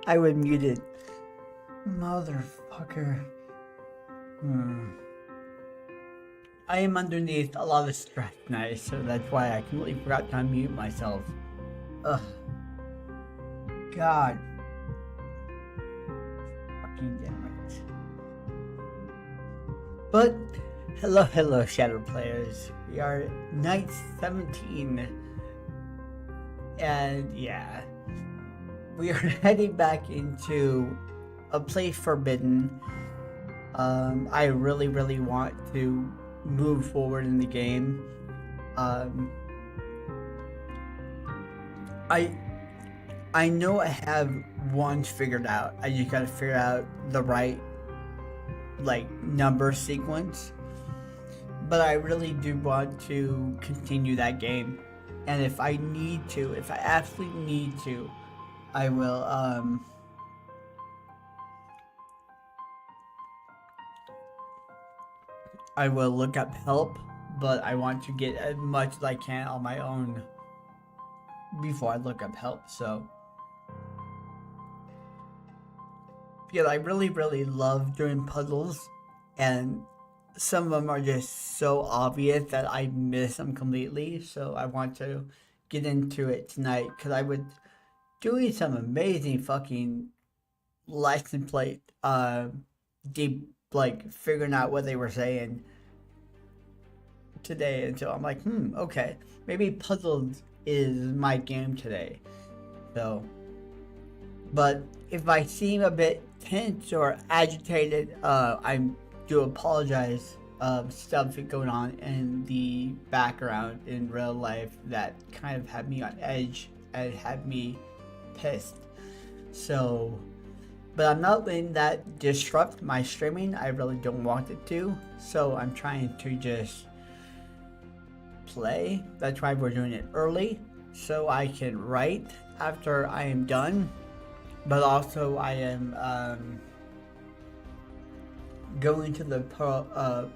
I would mute it. Motherfucker. I am underneath a lot of stress tonight, so that's why I completely forgot to unmute myself. Ugh. God. Fucking damn it. But, hello, Shadow Players. We are night 17. And, yeah. We are heading back into a place forbidden. I really want to move forward in the game. I know I have one figured out. I just gotta figure out the right number sequence. But I really do want to continue that game. And if I absolutely need to, I will look up help, but I want to get as much as I can on my own before I look up help. So because I really love doing puzzles, and some of them are just so obvious that I miss them completely. So I want to get into it tonight, because I was doing some amazing fucking license plate deep, figuring out what they were saying today, and so I'm like, okay, maybe puzzles is my game today. So, but if I seem a bit tense or agitated, I do apologize. Stuff going on in the background in real life that kind of had me on edge and had me pissed. So, but I'm not letting that disrupt my streaming. I really don't want it to. So I'm trying to just play. That's why we're doing it early, so I can write after I am done. But also I am going to the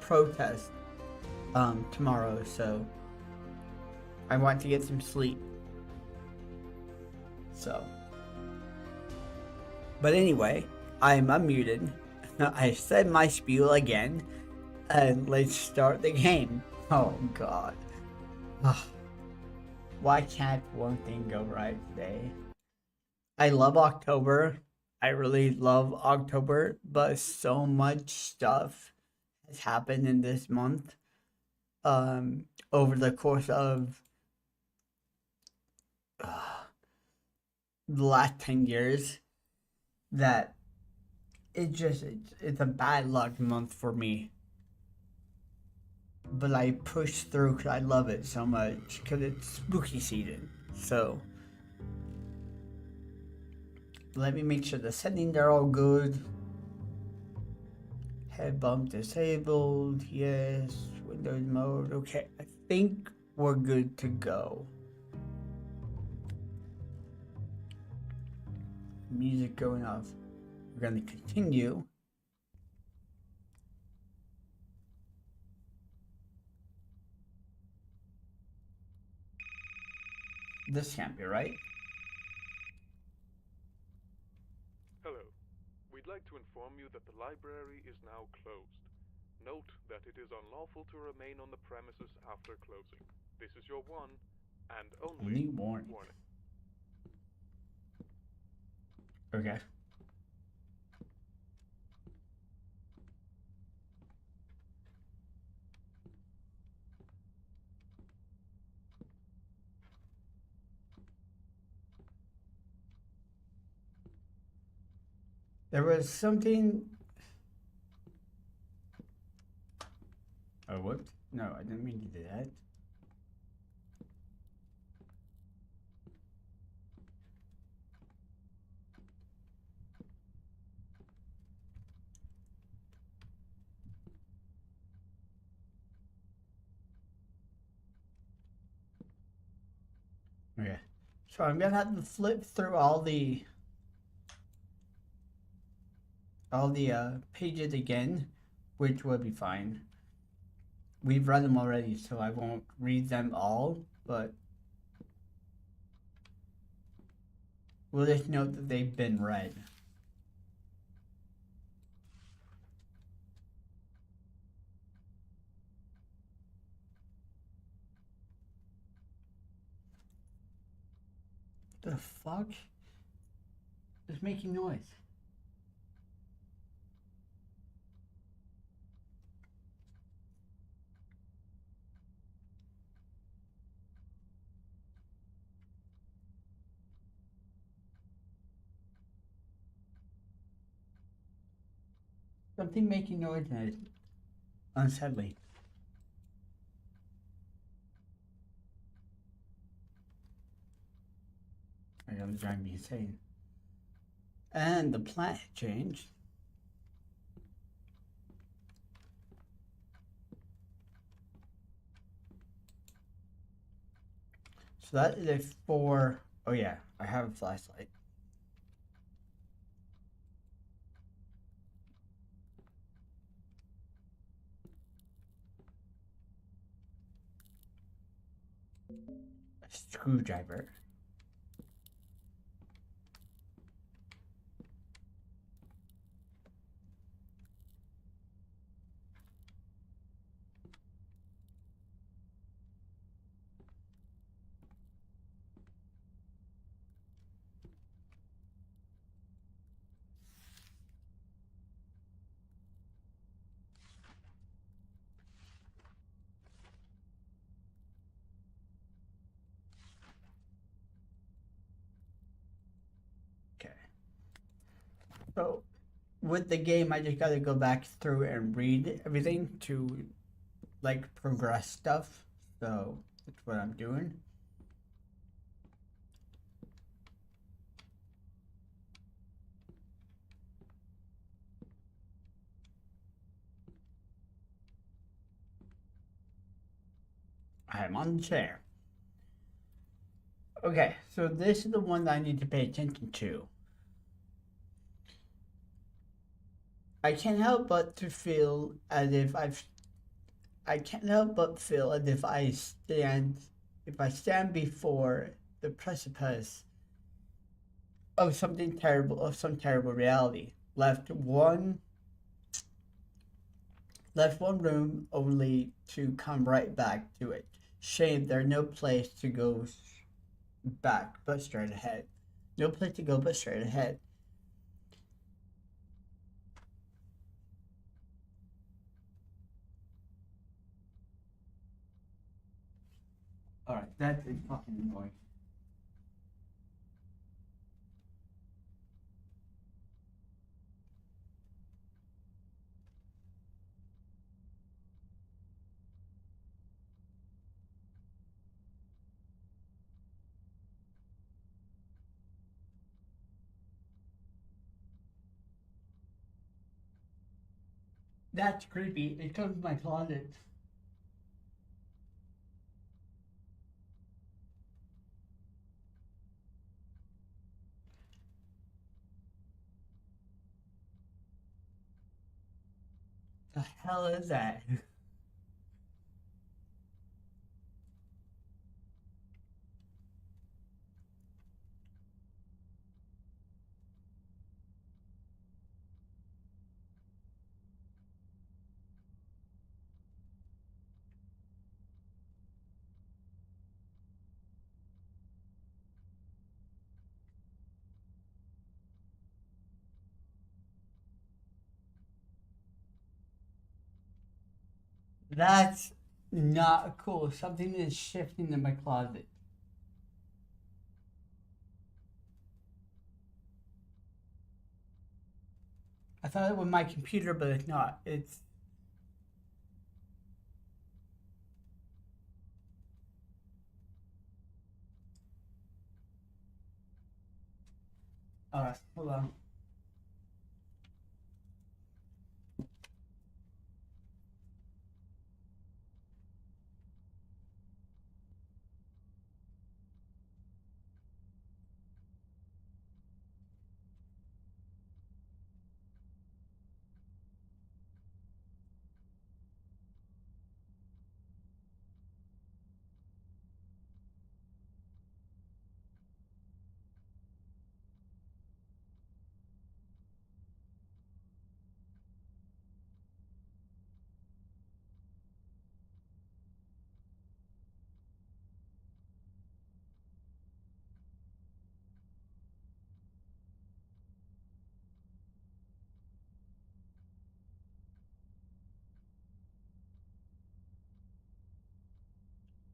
protest tomorrow, so I want to get some sleep. So, but anyway, I'm unmuted. I said my spiel again, and let's start the game. Oh God. Ugh. Why can't one thing go right today? I love October. I really love October, but so much stuff has happened in this month. Over the course of uh, the last 10 years, that it's a bad luck month for me. But I push through because I love it so much because it's spooky season. So let me make sure the settings are all good. Head bump disabled. Yes. Windows mode. Okay. I think we're good to go. Music going off. We're going to continue. This can't be right. Hello. We'd like to inform you that the library is now closed. Note that it is unlawful to remain on the premises after closing. This is your one and only warning. Okay. There was something. Oh, whoops. No, I didn't mean to do that. Okay. So I'm gonna have to flip through all the pages again, which will be fine. We've read them already, so I won't read them all, but we'll just note that they've been read. The fuck? It's making noise. Something making noise and it's unsettling. I gotta drive me insane. And the planet changed. So that is a 4. Oh yeah, I have a flashlight. A screwdriver. Okay. So with the game, I just gotta go back through and read everything to like progress stuff. So that's what I'm doing. I'm on the chair. Okay, so this is the one that I need to pay attention to. I can't help but to feel as if I can't help but feel as if I stand before the precipice of something terrible, of some terrible reality. Left one room only to come right back to it. Shame there's no place to go back but straight ahead. No place to go but straight ahead. Alright, that's fucking annoying. That's creepy. It comes to my closet. The hell is that? That's not cool. Something is shifting in my closet. I thought it was my computer, but it's not. It's. Hold on.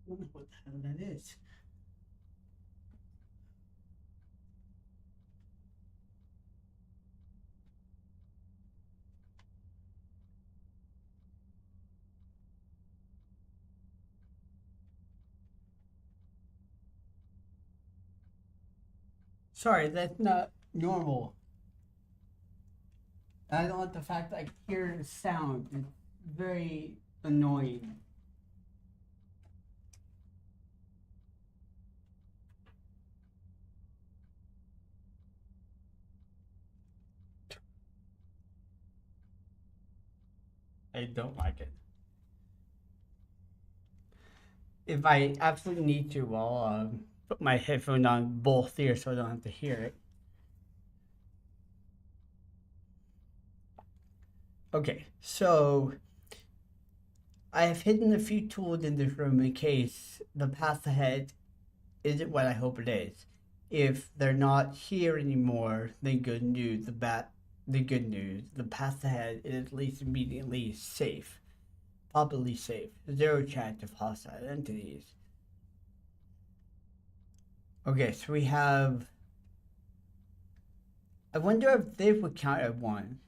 I don't know what the hell that is. Sorry, that's not normal. I don't like the fact that I hear the sound. It's very annoying. I don't like it. If I absolutely need to, I'll put my headphone on both ears so I don't have to hear it. Okay, so I have hidden a few tools in this room in case the path ahead isn't what I hope it is. If they're not here anymore, then good news. The good news. The path ahead is at least immediately safe, probably safe. Zero chance of hostile entities. Okay, so we have. I wonder if this would count as one.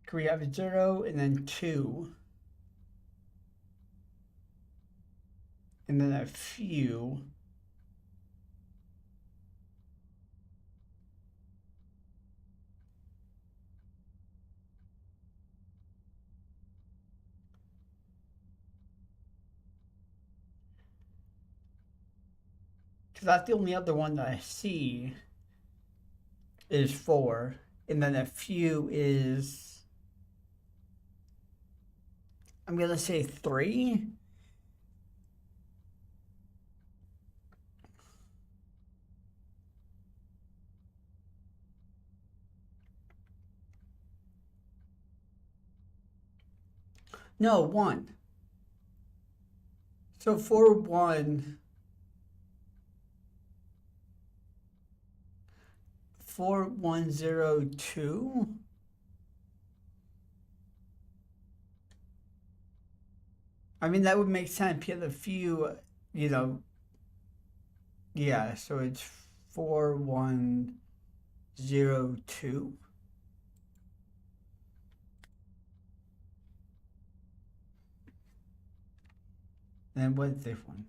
Could we have a 0 and then 2? And then a few. Because that's the only other one that I see is 4. And then a few is I'm gonna say 3. No, 1. So 4-1. 4102. I mean, that would make sense. You have a few, you know, yeah, so it's 4102. And what's this one?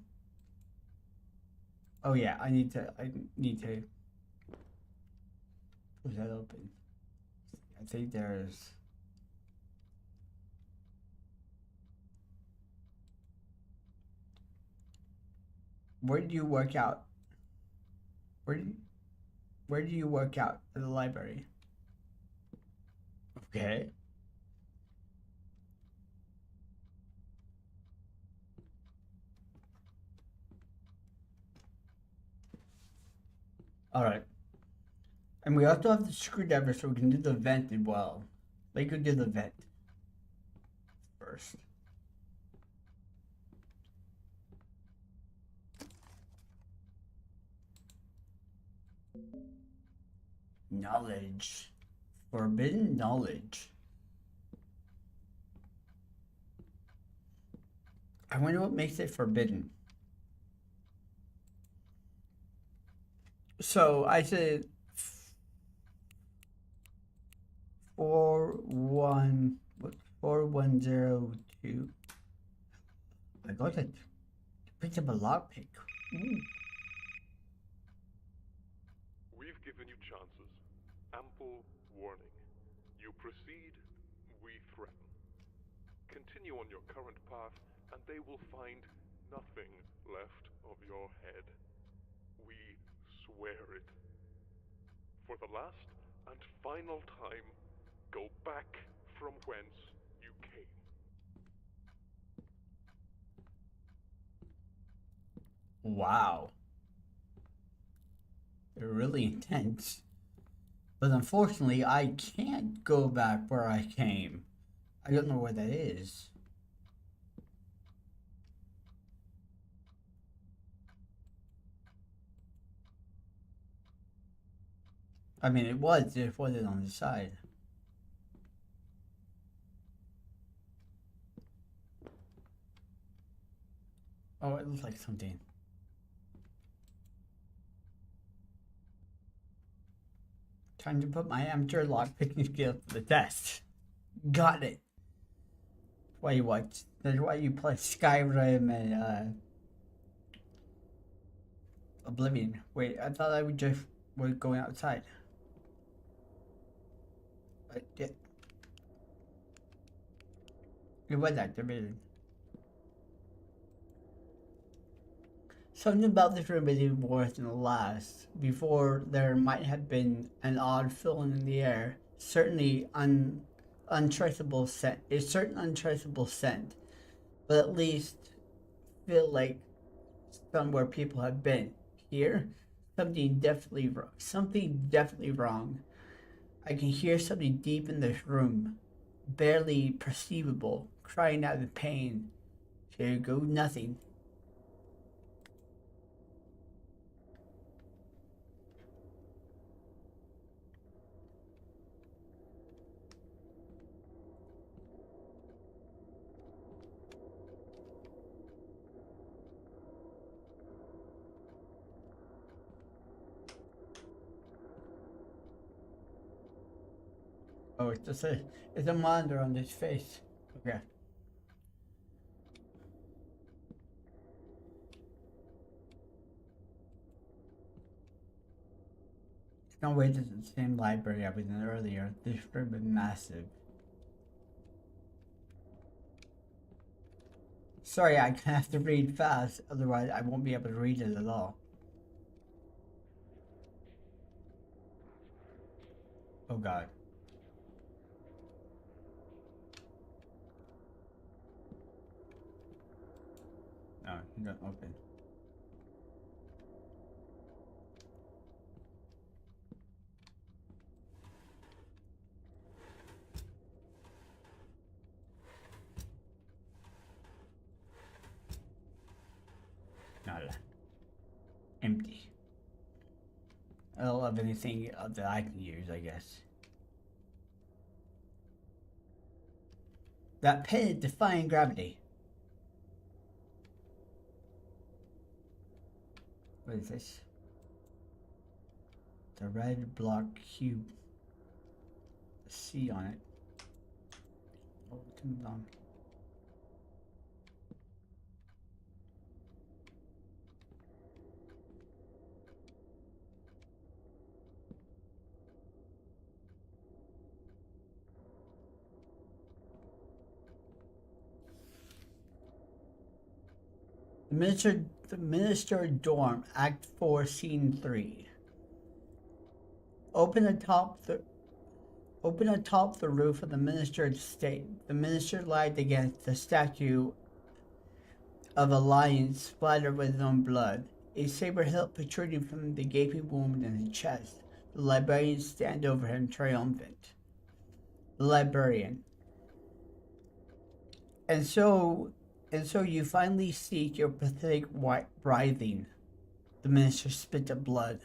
Oh yeah, I need to push that open. I think there's where do you work out? Where do you, where do you work out at the library? Okay. All right. And we also have the screwdriver so we can do the vent as well. Let's go do the vent first. Knowledge. Forbidden knowledge. I wonder what makes it forbidden. So I said 4102. I got it. Picked up a lockpick. We've given you chances. Ample warning. You proceed, we threaten. Continue on your current path, and they will find nothing left of your head. We swear it. For the last and final time, go back from whence you came. Wow. They're really intense. But unfortunately, I can't go back where I came. I don't know where that is. I mean, it wasn't on the side. Oh, it looks like something. Time to put my amateur lockpicking skill to the test. Got it. Why you watch? That's why you play Skyrim and Oblivion. Wait, I thought I would just were going outside. Yeah. It was activated. Something about this room is worse than the last. Before, there might have been an odd feeling in the air. Certainly untraceable scent. A certain untraceable scent. But at least feel like somewhere people have been. Here, something definitely wrong. Something definitely wrong. I can hear something deep in this room. Barely perceivable. Crying out in pain. Here go nothing. Oh, it's a monitor on his face. Okay. No way this is the same library I was in earlier. This room is massive. Sorry, I have to read fast, otherwise I won't be able to read it at all. Oh god. no, open. Nada. Empty. I don't have anything that I can use, I guess. That pit is defying gravity. What is this? The red block cube. C on it. Oh, too long. The Minister Dorm, Act 4, Scene 3. Open atop the roof of the minister's estate. The minister lied against the statue of a lion splattered with his own blood, a saber hilt protruding from the gaping wound in his chest. The librarians stand over him triumphant. The librarian. And so you finally cease your pathetic writhing. The minister spit up blood.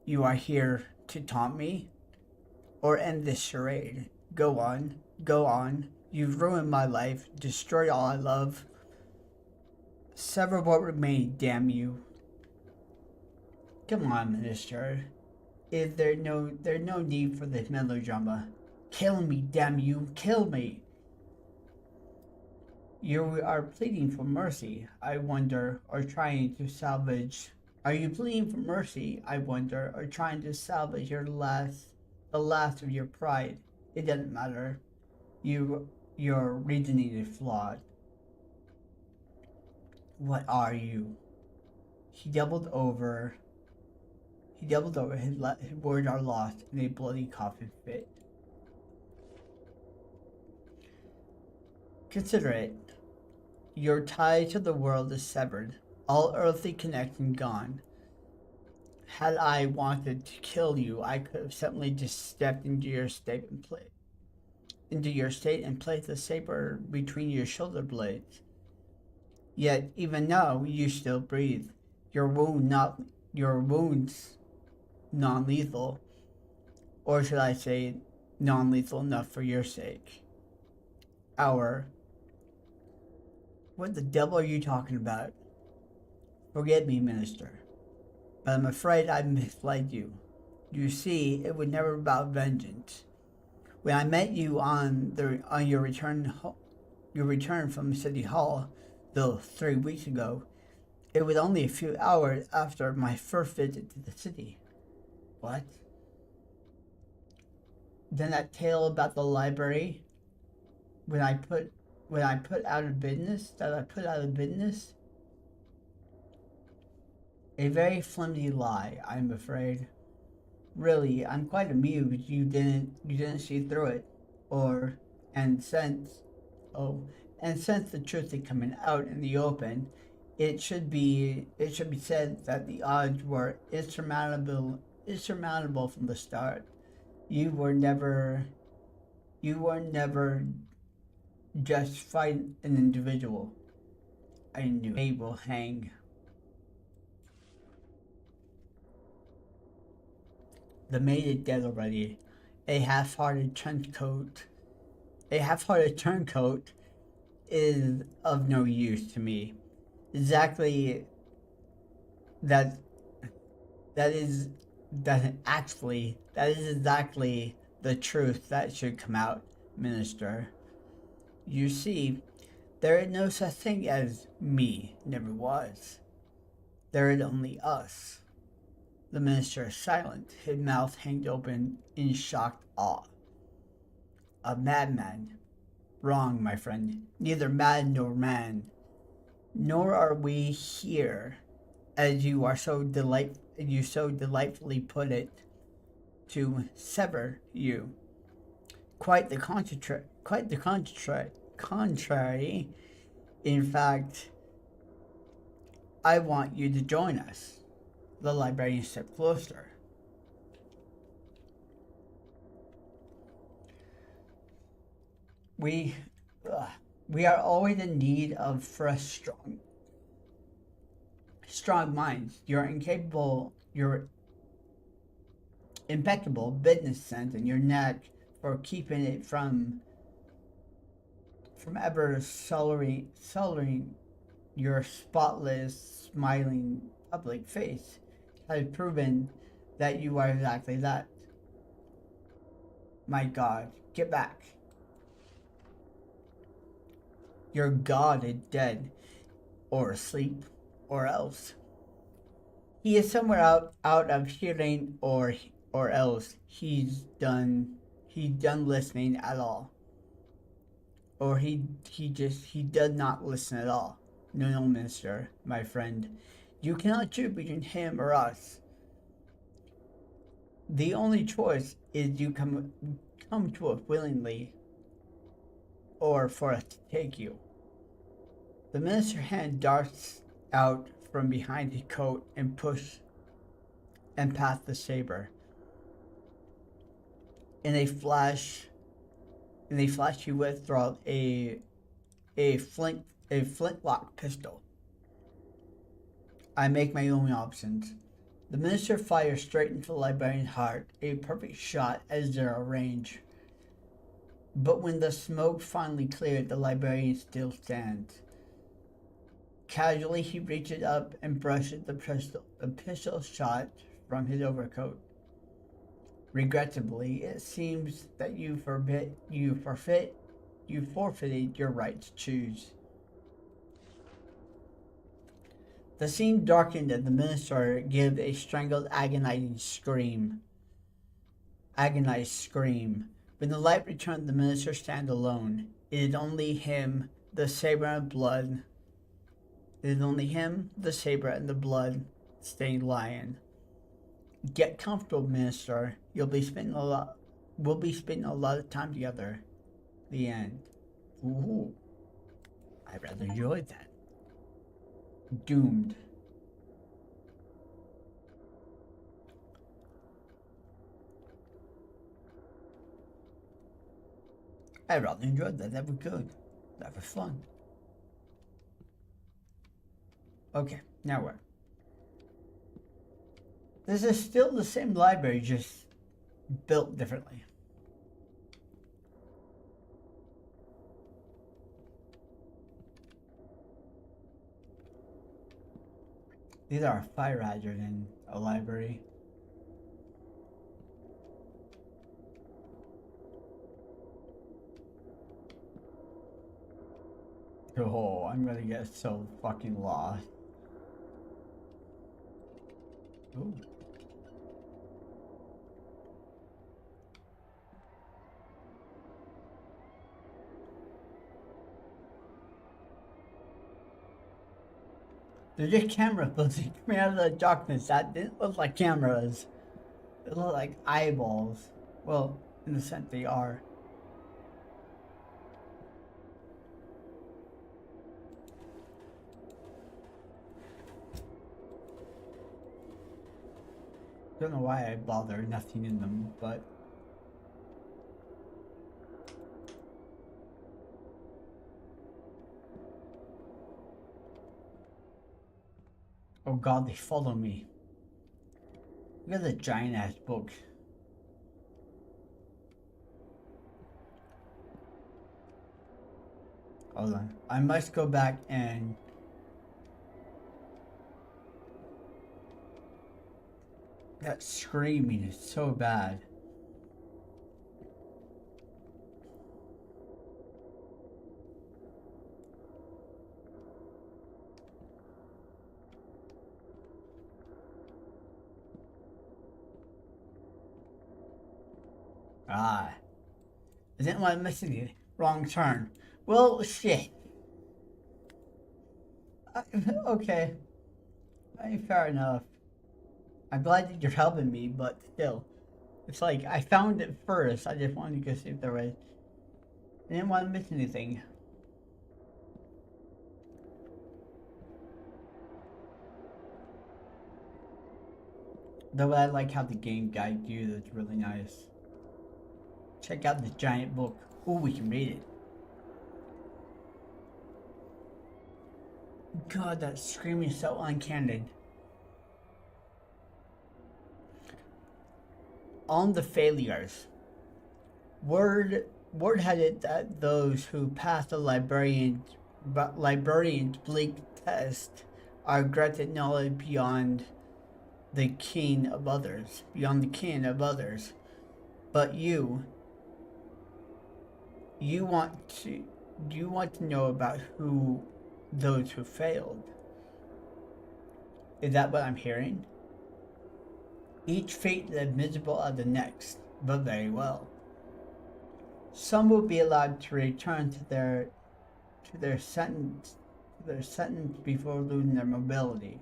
You are here to taunt me? Or end this charade? Go on, go on. You've ruined my life, destroyed all I love. Sever what remains, damn you. Come on, minister. There's no need for this melodrama. Kill me, damn you, kill me. You are pleading for mercy, I wonder, or trying to salvage. Are you pleading for mercy, I wonder, or trying to salvage the last of your pride? It doesn't matter. Your reasoning is flawed. What are you? He doubled over. His words are lost in a bloody coughing fit. Consider it. Your tie to the world is severed, all earthly connection gone. Had I wanted to kill you, I could have simply just stepped into your state and placed the saber between your shoulder blades. Yet even now you still breathe. Your wounds non-lethal, or should I say non-lethal enough for your sake. What the devil are you talking about? Forgive me, minister, but I'm afraid I misled you. You see, it was never about vengeance. When I met you on your return from City Hall, though 3 weeks ago, it was only a few hours after my first visit to the city. What? Then that tale about the library, when I put out of business, a very flimsy lie, I'm afraid. Really, I'm quite amused you didn't see through it, and since the truth is coming out in the open, it should be said that the odds were insurmountable from the start. You were never just fighting an individual. I knew they will hang. The maid is dead already. A half-hearted turncoat is of no use to me. Exactly. That is exactly the truth that should come out, minister. You see, there is no such thing as me, never was. There is only us. The minister is silent, his mouth hanging open in shocked awe. A madman. Wrong, my friend. Neither mad nor man. Nor are we here, as you so delightfully put it, to sever you. Quite the contrary. In fact, I want you to join us. The librarian stepped closer. We, we are always in need of fresh, strong minds. Your impeccable business sense, and your knack for keeping it from ever sullying your spotless, smiling public face has proven that you are exactly that. My God, get back. Your God is dead, or asleep, or else. He is somewhere out of hearing, or else he's done listening at all. Or he does not listen at all. No, mister, my friend. You cannot choose between him or us. The only choice is you come to us willingly, or for us to take you. The minister's hand darts out from behind his coat and past the saber. In a flash, he withdraws a flintlock pistol. I make my own options. The minister fires straight into the librarian's heart, a perfect shot at zero range. But when the smoke finally cleared, the librarian still stands. Casually, he reaches up and brushes the pistol shot from his overcoat. Regrettably, it seems that you forfeited your right to choose. The scene darkened as the minister gave a strangled, agonized scream. When the light returned, the minister stands alone. It is only him, the saber and blood. It is only him, the saber and the blood-stained lion. Get comfortable, minister. We'll be spending a lot of time together. The end. Ooh. I rather enjoyed that. Doomed. I rather enjoyed that. That was good. That was fun. Okay, now what? This is still the same library, just built differently. These are fire hazards in a library. Oh, I'm gonna get so fucking lost. Ooh. They're just camera buzzing coming out of the darkness. That didn't look like cameras. It looked like eyeballs. Well, in the sense they are. Don't know why I bother nothing in them, but oh god, they follow me. Look at the giant ass book. Hold on. I must go back and that screaming is so bad. Ah. I didn't want to miss anything. Wrong turn. Well, shit. Okay. Fair enough. I'm glad that you're helping me, but still. It's like, I found it first. I just wanted to go see if there was... I didn't want to miss anything. Though I like how the game guide you, that's really nice. Check out this giant book. Ooh, we can read it. God, that scream is so uncanny. On the failures. Word had it that those who pass the librarian's bleak test are granted knowledge beyond the ken of others, But you want to, you want to know about who those who failed. Is that what I'm hearing? Each fate is invisible of the next, but very well. Some will be allowed to return to their sentence before losing their mobility.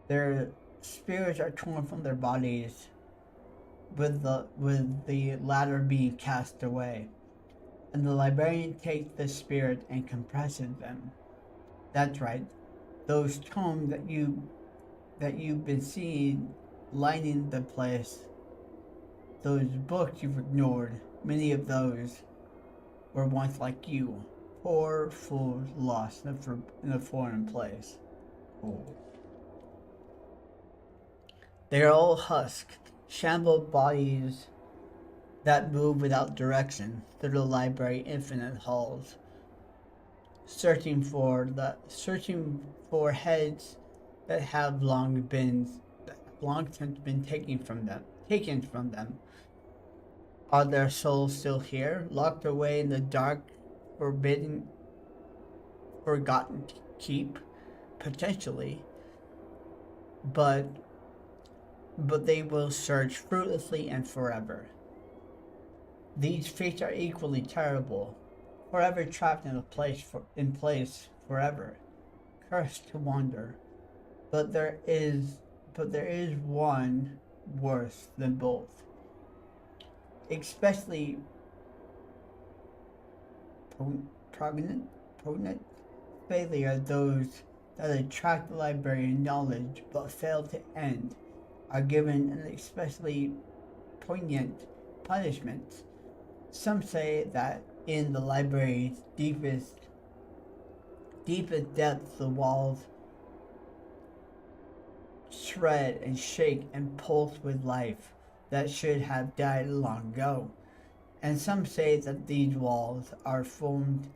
Their spirits are torn from their bodies, with the latter being cast away, and the librarian takes the spirit and compresses them. That's right, those tomes that you've been seeing lining the place, those books you've ignored, many of those were once like you, poor fools lost in a foreign place. Oh. They are all husk, shambled bodies that move without direction through the library infinite halls, searching for heads that have long since been taken from them. Are their souls still here, locked away in the dark, forbidden, forgotten keep? Potentially, but they will search fruitlessly and forever. These fates are equally terrible, forever trapped in place forever, cursed to wander. But there is one worse than both, especially poignant failure. Those that attract the librarian knowledge but fail to end are given an especially poignant punishment. Some say that in the library's deepest depths, the walls shred and shake and pulse with life that should have died long ago. And some say that these walls are formed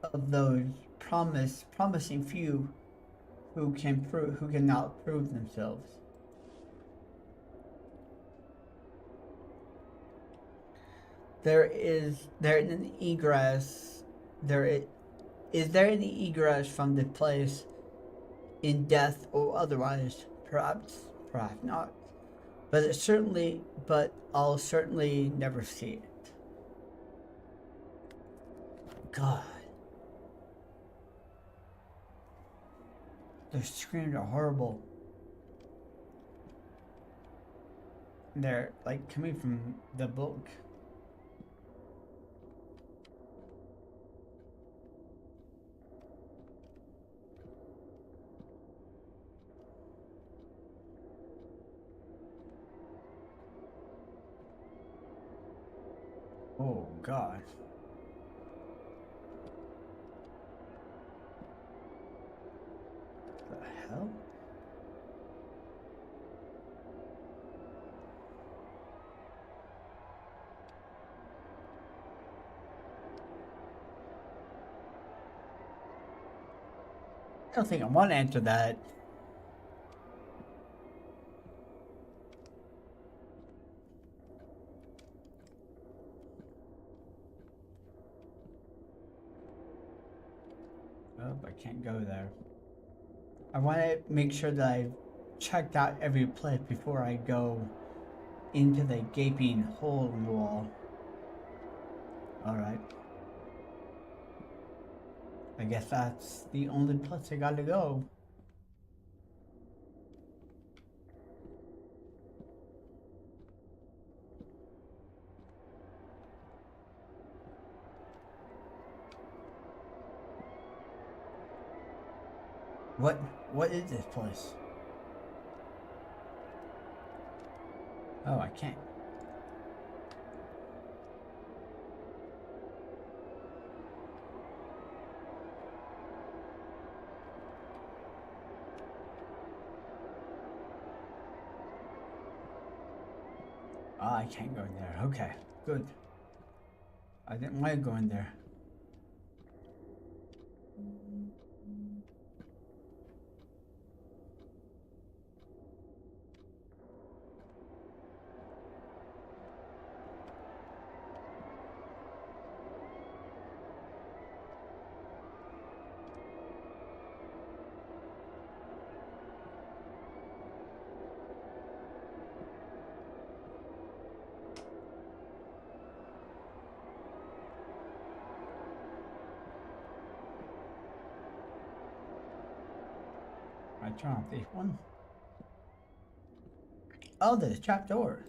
of those promising few who cannot prove themselves. There is there any egress from the place in death or otherwise? Perhaps not. But I'll certainly never see it. God. Those screams are horrible. They're like coming from the book. Oh God. The hell? I don't think I want to answer that. Oh, I can't go there. I want to make sure that I've checked out every place before I go into the gaping hole in the wall. Alright. I guess that's the only place I gotta go. What is this place? Oh, I can't. Oh, I can't go in there. Okay, good. I didn't want to go in there. I turn off this one. Oh, there's a trap door.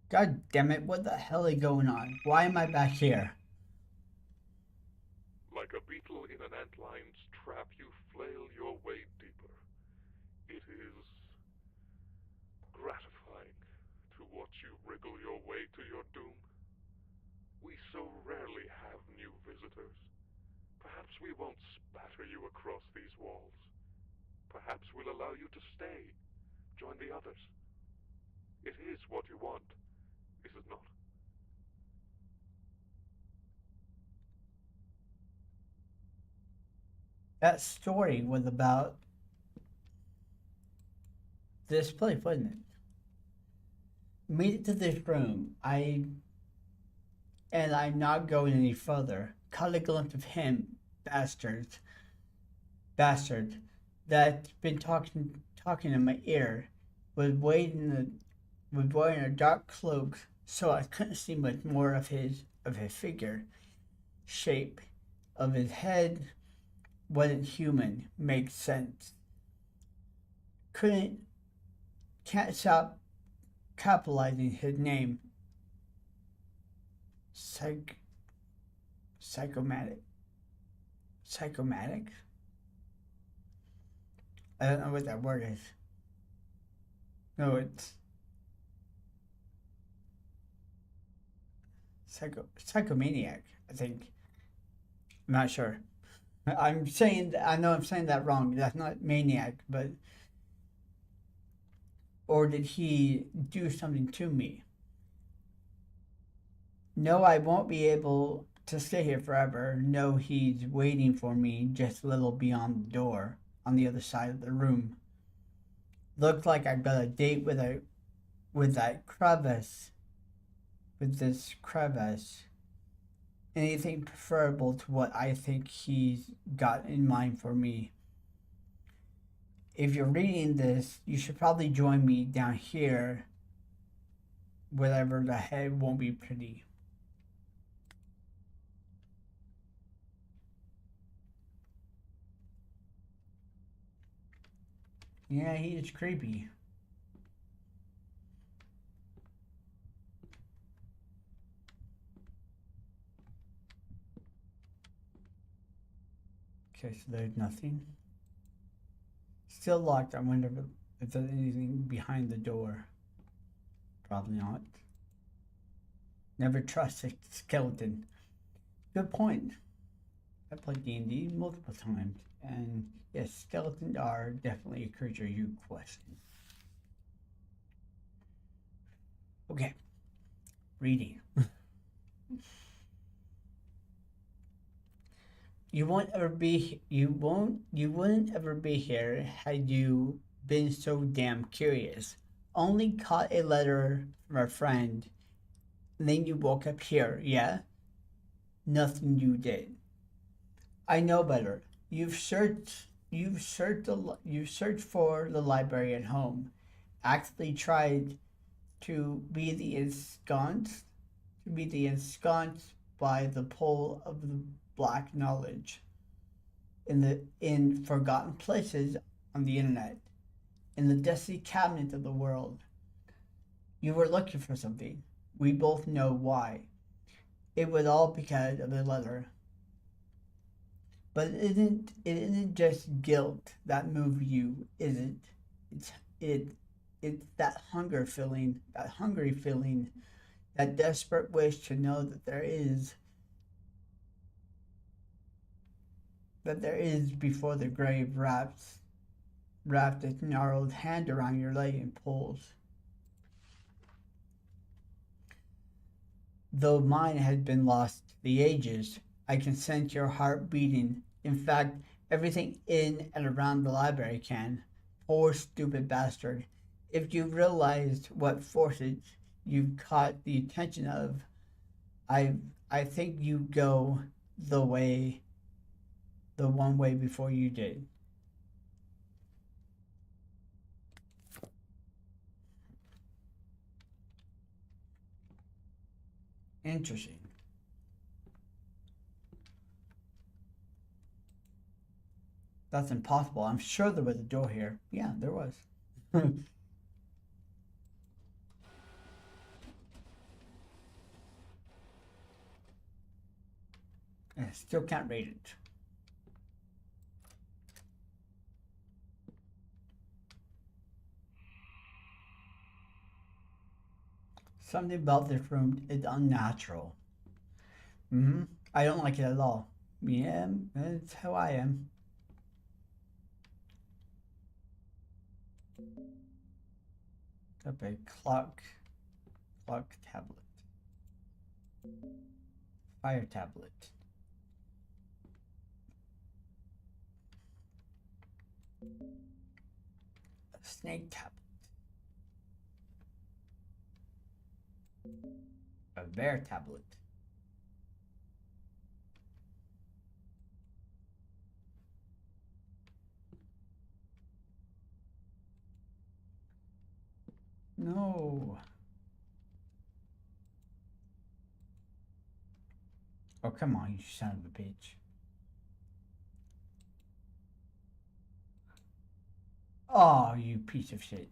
God damn it, what the hell is going on? Why am I back here? Like a beetle in an antline's trap, you flail your way deeper. It is gratifying to watch you wriggle your way to your doom. We so rarely have new visitors. Perhaps we won't spatter you across these walls. Perhaps we'll allow you to stay, join the others. It is what you want, is it not? That story was about this place, wasn't it? Made it to this room. I'm not going any further. Caught a glimpse of him, bastard, that's been talking in my ear, was wearing a dark cloak, so I couldn't see much more of his figure, shape, of his head. Wasn't human. Makes sense. Can't stop capitalizing his name. Psychomatic. Psychomatic? I don't know what that word is. No, it's psychomaniac, I think. I'm not sure. I know I'm saying that wrong. That's not maniac, but or did he do something to me? No, I won't be able to stay here forever. No, he's waiting for me just a little beyond the door on the other side of the room. Looks like I've got a date with that crevice, with this crevice. Anything preferable to what I think he's got in mind for me. If you're reading this, you should probably join me down here. Whatever the head won't be pretty. Yeah, he is creepy. Okay, so there's nothing. Still locked. I wonder if there's anything behind the door. Probably not. Never trust a skeleton. Good point. I played D&D multiple times, and yes, skeletons are definitely a creature you question. Okay, reading. You wouldn't ever be here had you been so damn curious. Only caught a letter from a friend, and then you woke up here, yeah? Nothing you did. I know better. You've searched for the library at home. Actually tried to be the ensconced by the pull of the black knowledge in forgotten places on the internet, in the dusty cabinet of the world. You were looking for something. We both know why. It was all because of the letter. But it isn't just guilt that moves you, is it? It's it it's that hungry feeling, that desperate wish to know that there is before the grave wrapped its gnarled hand around your leg and pulls. Though mine has been lost to the ages, I can sense your heart beating. In fact, everything in and around the library can. Poor stupid bastard. If you realized what forces you've caught the attention of, I I think you go the way the one way before you did. Interesting. That's impossible. I'm sure there was a door here. Yeah, there was. I still can't read it. Something about this room is unnatural. Hmm. I don't like it at all. Yeah, that's how I am. Up a clock tablet, fire tablet, a snake tablet, a bear tablet. No. Oh, come on, you son of a bitch. Oh, you piece of shit.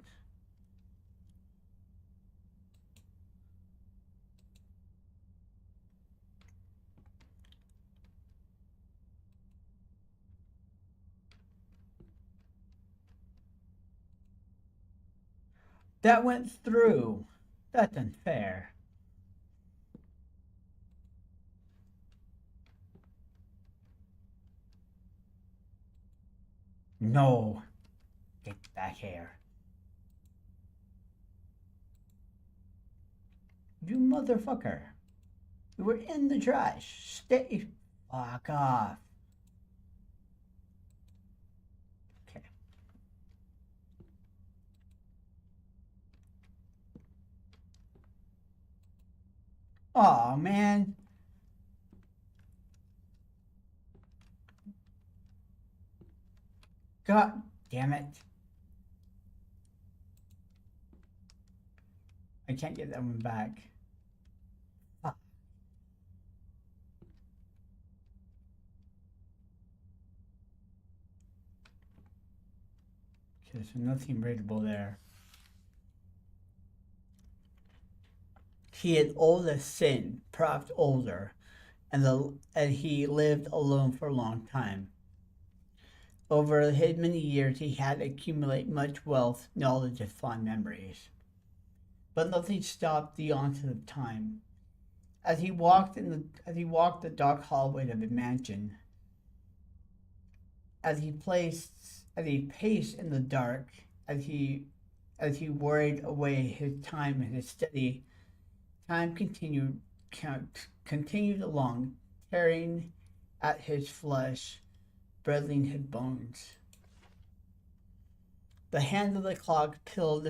That went through. That's unfair. No. Get back here. You motherfucker. You were in the trash. Stay. Fuck off. Okay. Oh man. God damn it. I can't get that one back. Fuck. Okay, so nothing readable there. He had older sin, perhaps older, and he lived alone for a long time. Over his many years, he had accumulated much wealth, knowledge, and fond memories. But nothing stopped the onset of time. As he walked the dark hallway of the mansion, as he paced in the dark, as he worried away his time and his study, time continued along, tearing at his flesh, breaking his bones. The hand of the clock peeled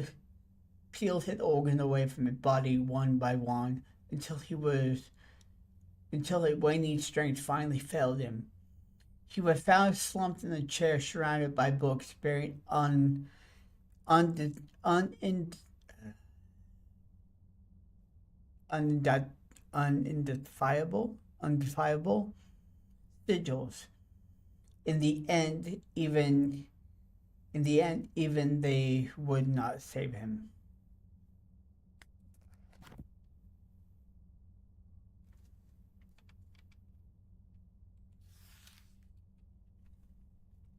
his organ away from his body one by one until his waning strength finally failed him. He was found slumped in a chair surrounded by books bearing un, un, unidentifiable sigils. In the end, even they would not save him.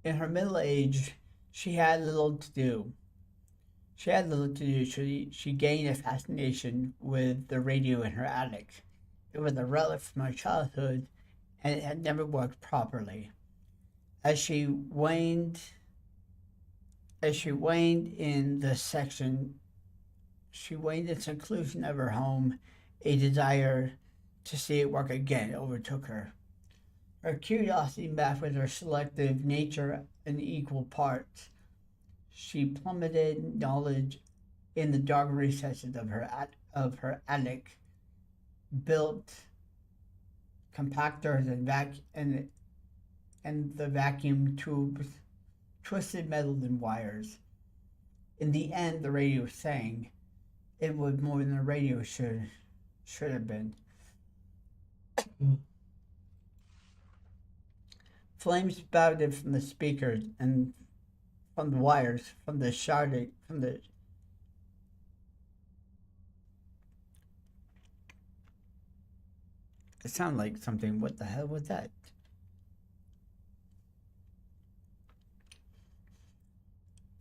In her middle age, she had little to do. She had little to do. She gained a fascination with the radio in her attic. It was a relic from her childhood, and it had never worked properly. As she waned, as she waned in the section, she waned the seclusion of her home. A desire to see it work again overtook her. Her curiosity met with her selective nature in equal parts. She plummeted knowledge in the dark recesses of her attic, built compactors and the vacuum tubes, twisted metals and wires. In the end, the radio sang. It was more than a radio should have been. Flames spouted from the speakers and from the wires, from the shouting, from the it sounded like something. What the hell was that?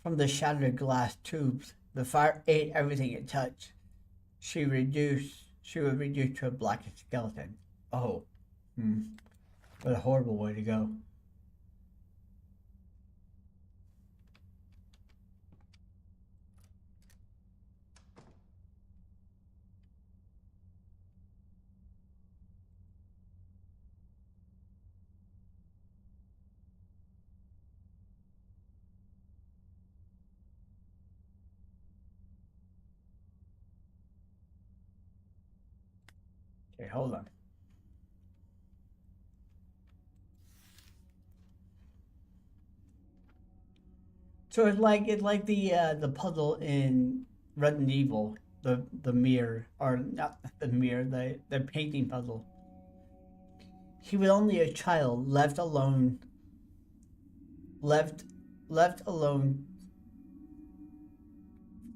From the shattered glass tubes, the fire ate everything it touched. She was reduced to a blackened skeleton. Oh, what a horrible way to go. Okay, hold on. So it's like the puzzle in Resident Evil, the mirror, or not the mirror, the painting puzzle. He was only a child left left alone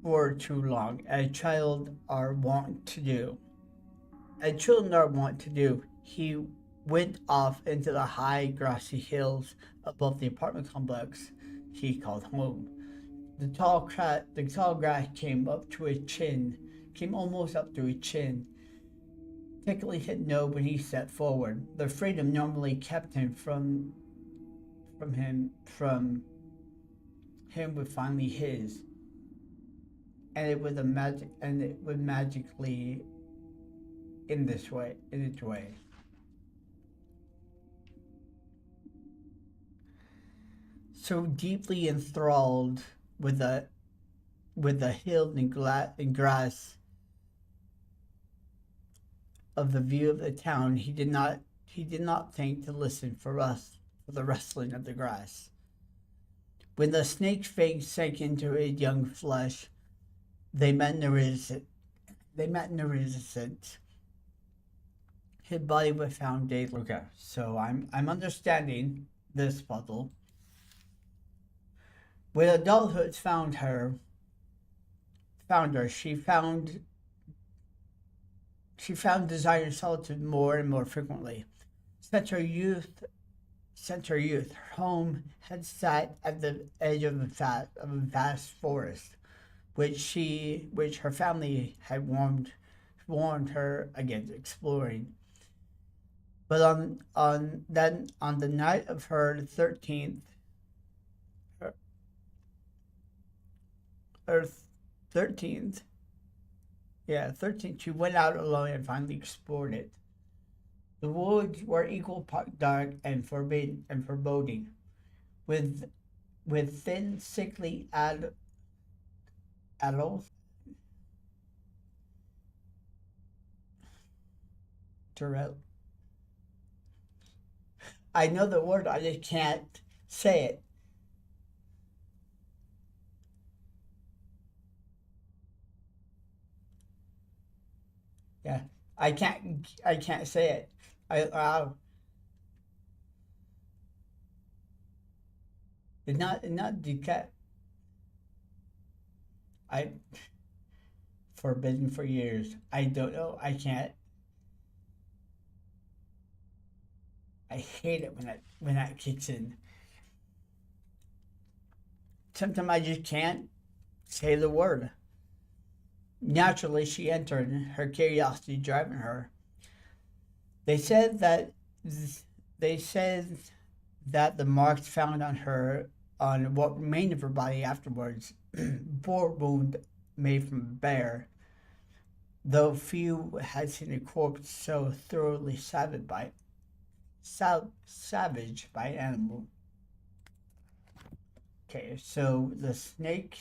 for too long, as child are wont to do. As children are wont to do, he went off into the high grassy hills above the apartment complex he called home. The tall grass came almost up to his chin. Tickly hit no when he stepped forward. The freedom normally kept him from him was finally his, and it was magically in its way. So deeply enthralled with the hills and grass of the view of the town, he did not think to listen for the rustling of the grass. When the snake's fangs sank into his young flesh, they met no resistance. His body was found days. Okay, so I'm understanding this puzzle. When adulthood found her, she found desiring solitude more and more frequently. Since her youth, her home had sat at the edge of a vast forest, which her family had warned her against exploring. But on the night of her 13th, her 13th, 13th, she went out alone and finally explored it. The woods were equal part dark and foreboding, with thin, sickly adults. I know the word, I just can't say it. Yeah, I can't say it. It's not decat. I forbidden for years. I don't know. I can't. I hate it when that kicks in. sometimes I just can't say the word. Naturally, she entered, her curiosity driving her. They said that they said that the marks found on her on what remained of her body afterwards bore wound made from a bear, though few had seen a corpse so thoroughly savage by an animal. Okay, so the snake.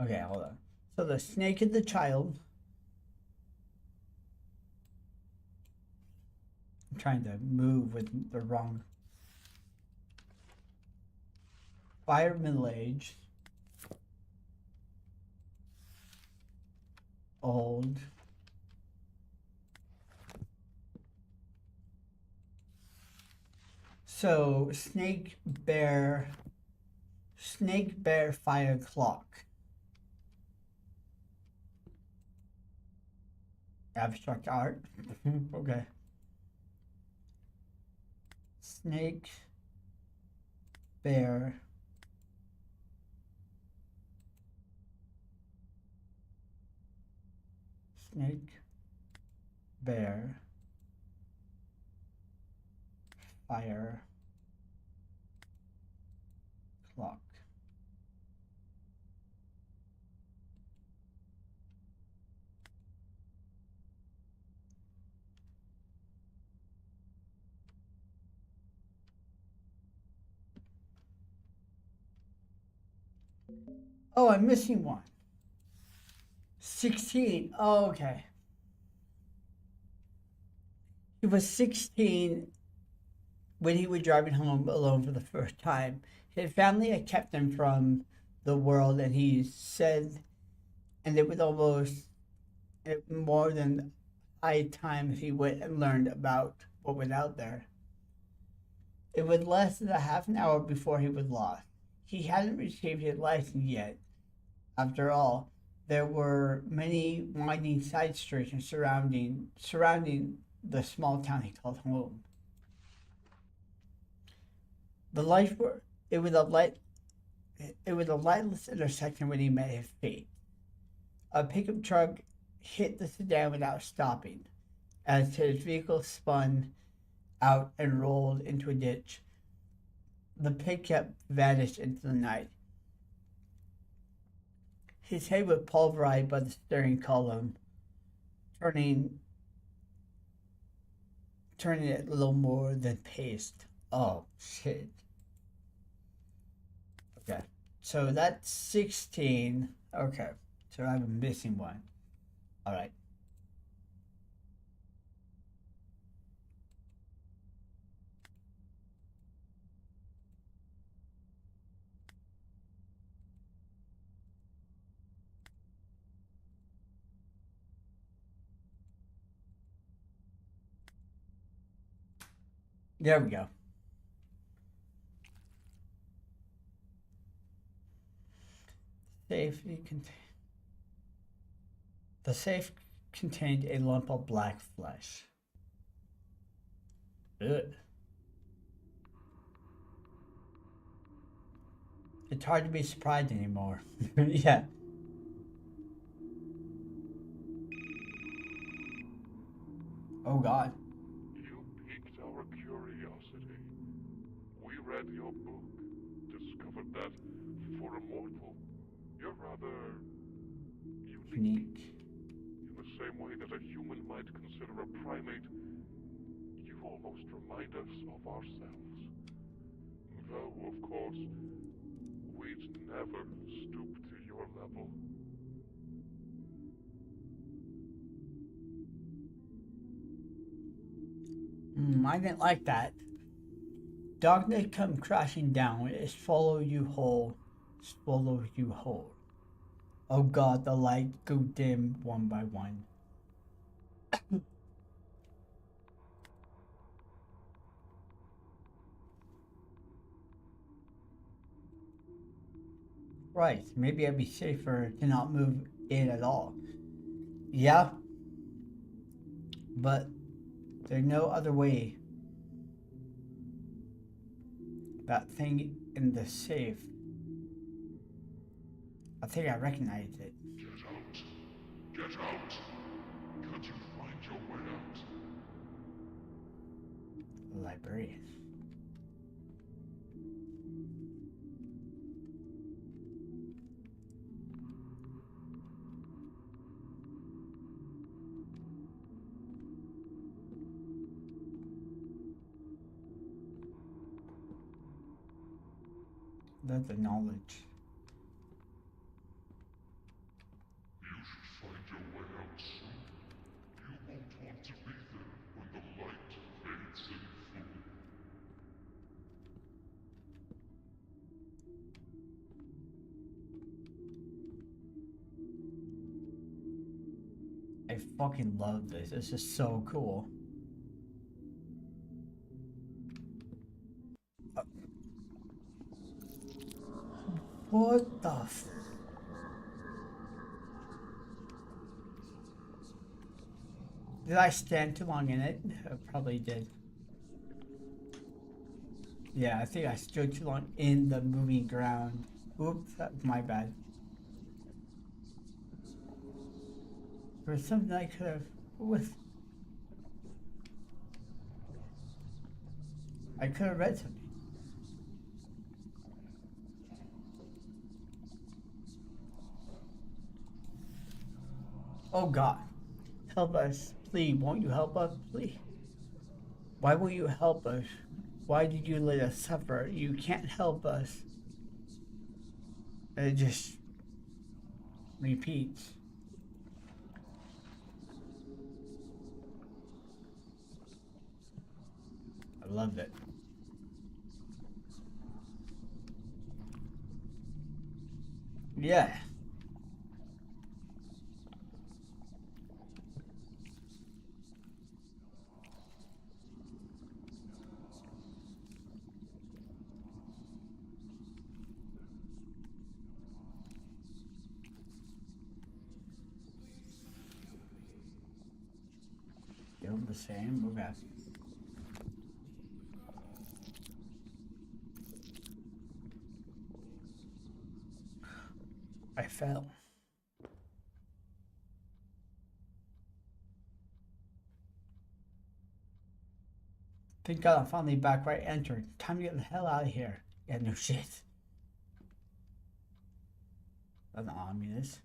Okay, hold on. So the snake and the child. I'm trying to move with the wrong. Fire middle age. Old. So snake bear fire clock. Abstract art. Okay. Snake bear snake bear fire clock. Oh, I'm missing one. 16. Oh, okay. He was 16 when he was driving home alone for the first time. His family had kept him from the world, and he said, and it was almost more than high time he went and learned about what was out there. It was less than a half an hour before he was lost. He hadn't received his license yet. After all, there were many winding side streets surrounding the small town he called home. The lights were it was a light it was a lightless intersection when he met his fate. A pickup truck hit the sedan without stopping as his vehicle spun out and rolled into a ditch. The pickup vanished into the night. His head was pulverized by the steering column, turning turning it a little more than paste. Oh shit. Okay. So that's 16. Okay. So I'm missing one. Alright. There we go. Safety contain. The safe contained a lump of black flesh. Ugh. It's hard to be surprised anymore. Yeah. Oh God. You piqued our curiosity. We read your book, discovered that for a mortal, you're rather unique. In the same way that a human might consider a primate, you almost remind us of ourselves. Though, of course, we'd never stoop to your level. I didn't like that. Darkness come crashing down. It swallow you whole. Swallow you whole. Oh God, the lights go dim one by one. Right, maybe it'd be safer to not move in at all. Yeah, but there's no other way. That thing in the safe, I think I recognized it. Get out! Get out! Can't you find your way out? The librarian. That's the knowledge. You should find your way out soon. You won't want to be there when the light fades in full. I fucking love this. This is so cool. What the f... Did I stand too long in it? I probably did. Yeah, I think I stood too long in the moving ground. Oops, that's my bad. There was something I could have... With... I could have read something. Oh God, help us, please. Won't you help us, please? Why won't you help us? Why did you let us suffer? You can't help us. And it just repeats. I loved it. Yeah. Still the same. Okay. I fell. Thank God I'm finally back where I entered. Time to get the hell out of here. Yeah, no shit. That's ominous.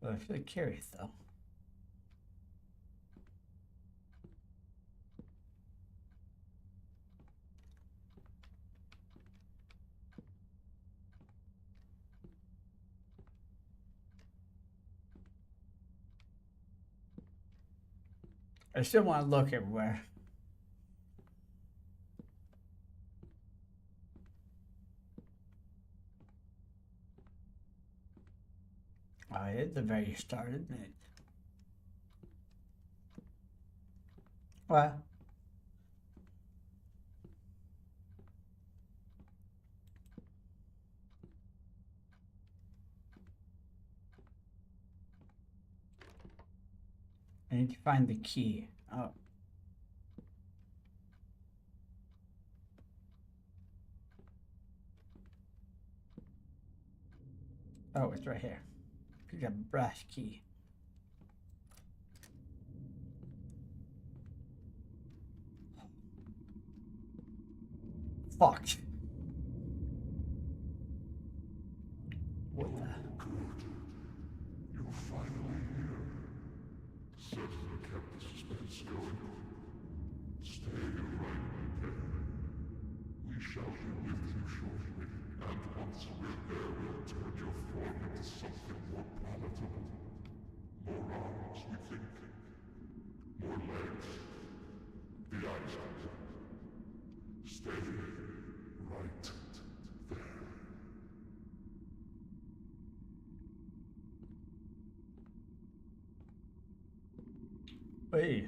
But I feel curious though. I still want to look everywhere. Oh, it's the very start, isn't it? Well, I need to find the key. Oh. Oh, it's right here. Pick up brass key. Fuck. What the? You're finally here. Certainly kept the suspense going. Stay right there. We shall be with you shortly, and once we're there, we'll turn your form into something more palatable. More arms, we think. More legs. The eyes out. Stay right there. Wait.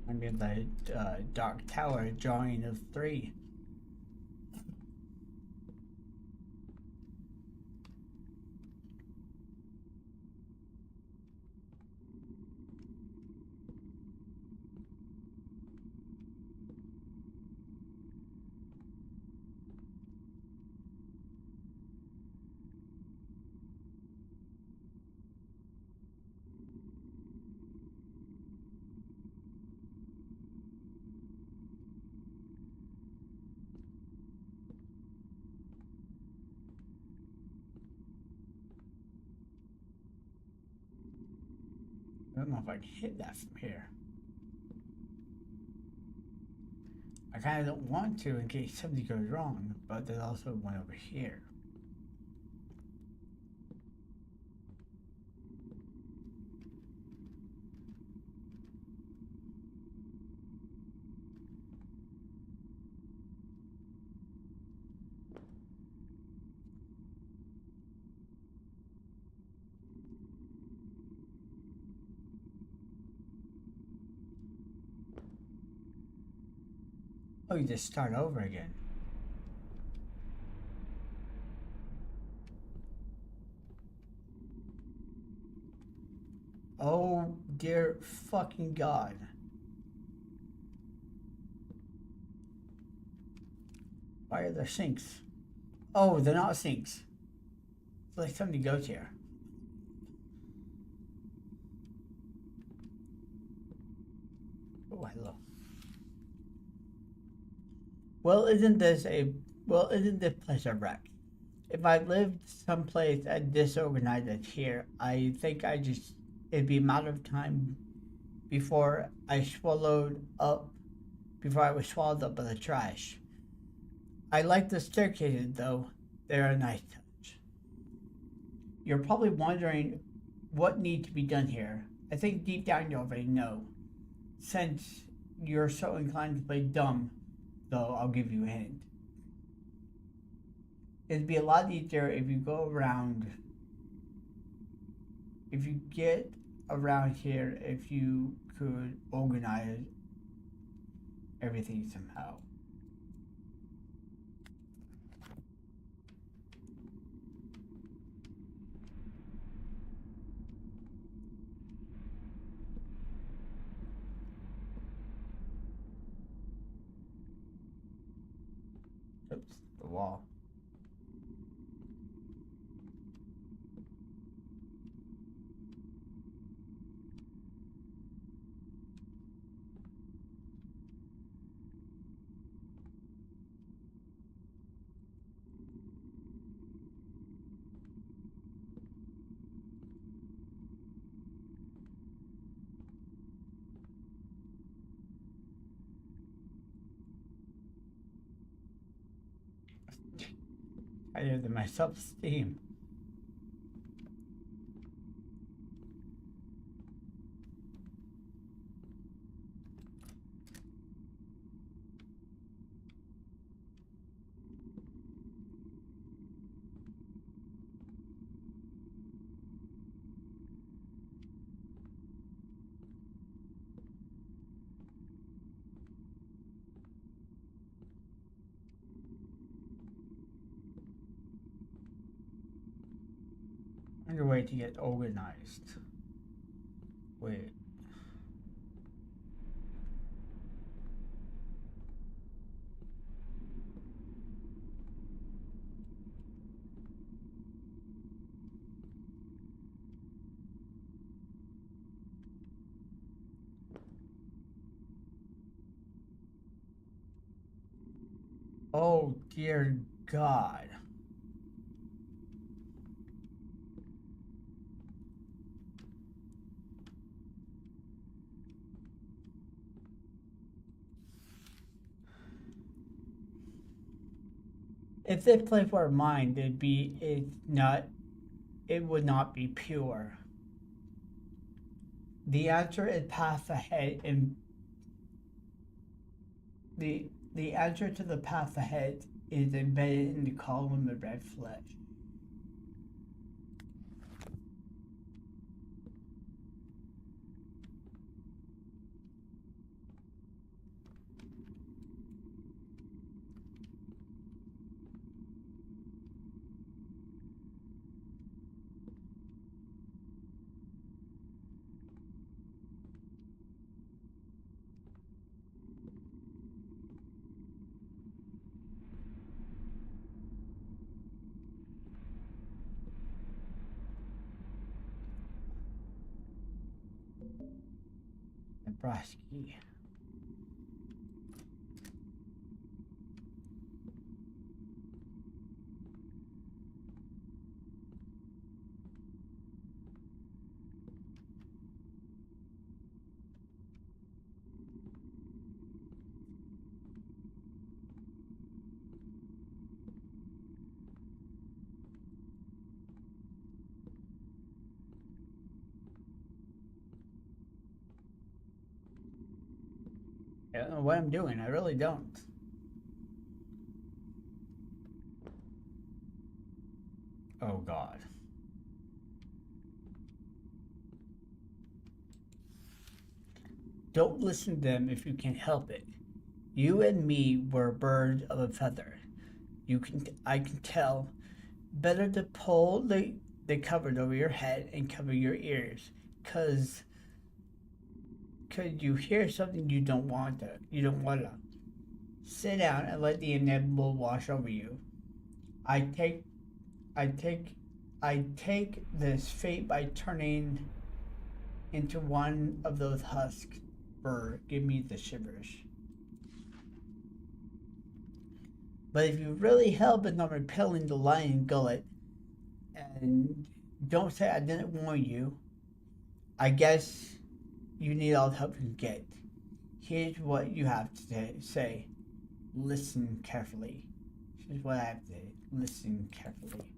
I'm in the Dark Tower drawing of 3. I don't know if I can hit that from here. I kind of don't want to in case something goes wrong, but there's also one over here. Oh, you just start over again. Oh, dear fucking God. Why are there sinks? Oh, they're not sinks. It's like somebody goes here. Oh, hello. Isn't this place a wreck? If I lived someplace as disorganized as here, I think it'd be a matter of time before I was swallowed up by the trash. I like the staircases though, they're a nice touch. You're probably wondering what needs to be done here. I think deep down you already know. Since you're so inclined to play dumb, though, I'll give you a hint. It'd be a lot easier if you get around here, if you could organize everything somehow. Oops, the wall. Higher than my self-esteem. Way to get organized. Wait. Oh dear God. If this place were mine, it would not be pure. The answer is path ahead and the answer to the path ahead is embedded in the column of red flesh. Nebraska. I don't know what I'm doing. I really don't. Oh God. Don't listen to them if you can help it. You and me were birds of a feather. I can tell. Better to pull the cover over your head and cover your ears, cause you hear something you don't want to. Sit down and let the inevitable wash over you. I take I take I take this fate by turning into one of those husks. Brr, give me the shivers. But if you really hell bent on repelling the lion gullet, and don't say I didn't warn you, I guess you need all the help you can get. Here's what you have to say. Listen carefully. Here's what I have to say. Listen carefully.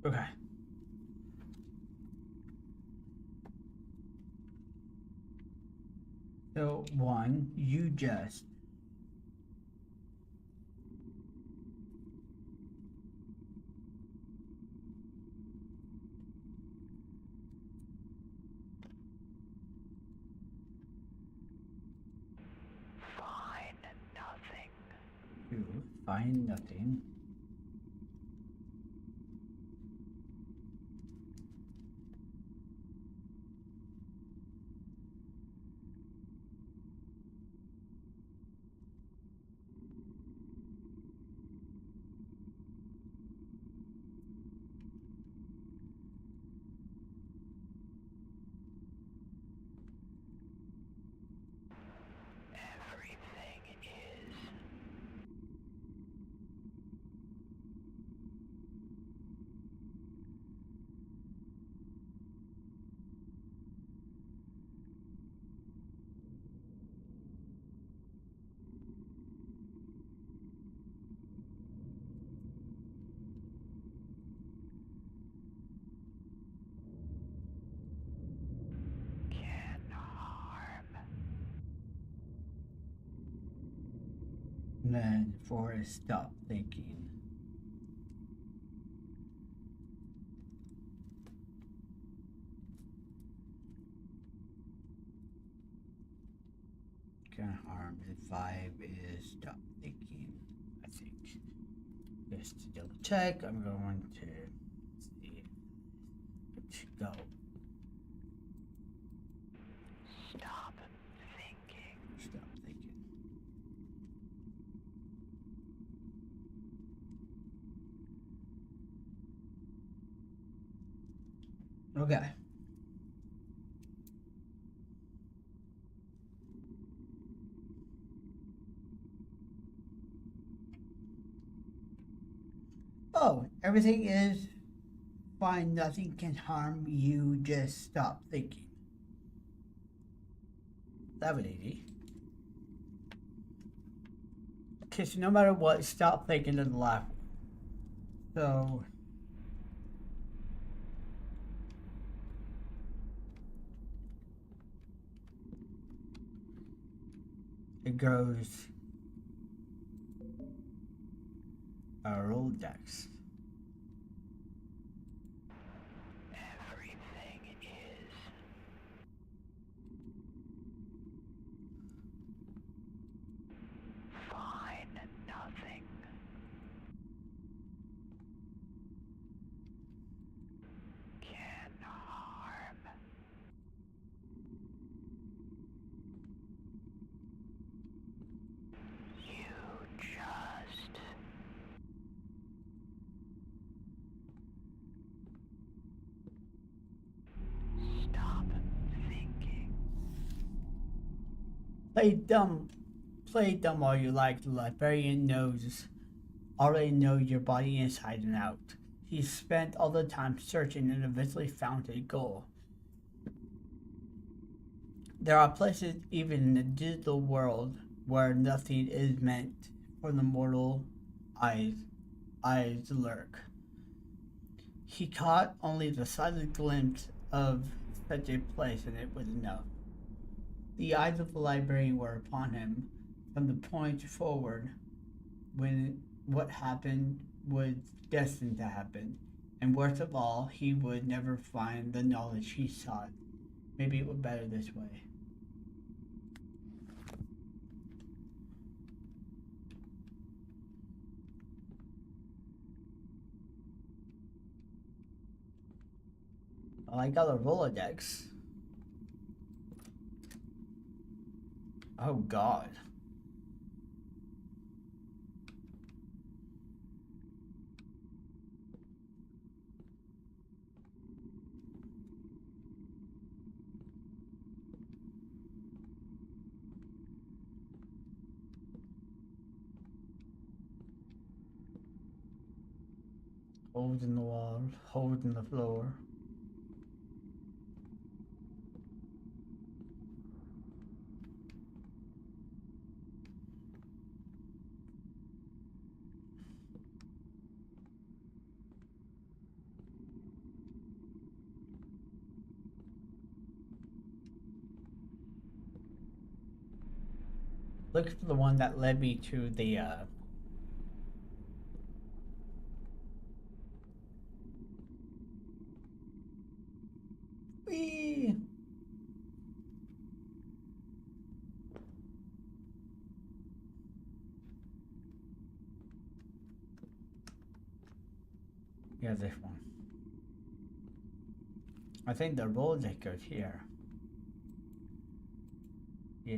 Okay. So, one, you just. Two, find nothing. for stop thinking. Can harm. And 5 is stop thinking, I think. Just to double check, I'm going to see. Let's go. Stop thinking. Stop thinking. Okay. Oh, everything is fine. Nothing can harm you. Just stop thinking. That was easy. Okay, so no matter what, stop thinking is the last one. So it goes Rolodex. Everything is. Fine. Nothing. Can harm. You just. Stop thinking. Play dumb all you like. The librarian already knows your body inside and out. He spent all the time searching and eventually found a goal. There are places even in the digital world where nothing is meant for the mortal eyes to lurk. He caught only the slightest glimpse of such a place, and it was enough. The eyes of the librarian were upon him from the point forward when what happened was destined to happen, and worst of all, he would never find the knowledge he sought. Maybe it was better this way. Well, I got a Rolodex. Oh God. Holes in the wall, holes in the floor. Look for the one that led me to the Whee! Yeah, this one. I think the Rolodex goes here. Yeah.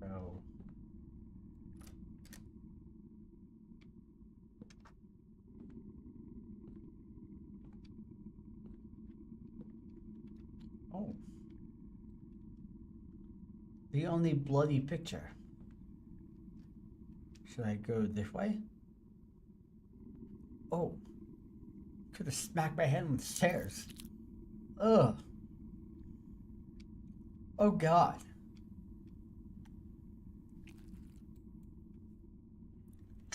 So. Oh. The only bloody picture. Should I go this way? Oh. Could have smacked my head on the stairs. Ugh. Oh God.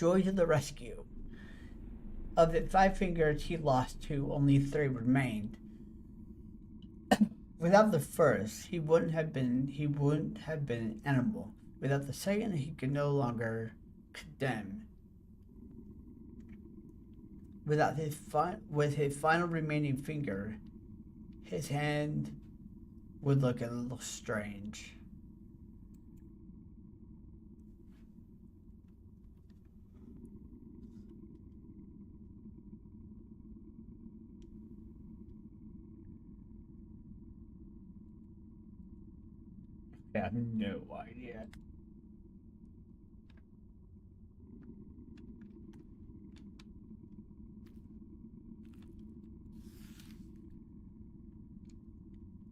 Joy to the rescue. Of the 5 fingers he lost 2, only 3 remained. Without the first, he wouldn't have been an animal. Without the second, he could no longer condemn. With his final remaining finger, his hand would look a little strange. I have no idea.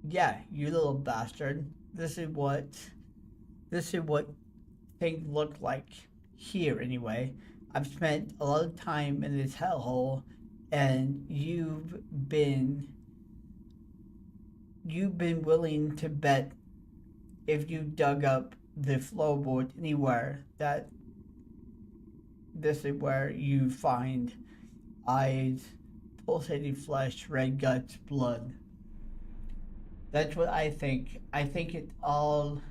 Yeah, you little bastard. This is what things look like here anyway. I've spent a lot of time in this hellhole, and you've been willing to bet if you dug up the floorboard anywhere that this is where you find eyes, pulsating flesh, red guts, blood. That's what I think. I think it all.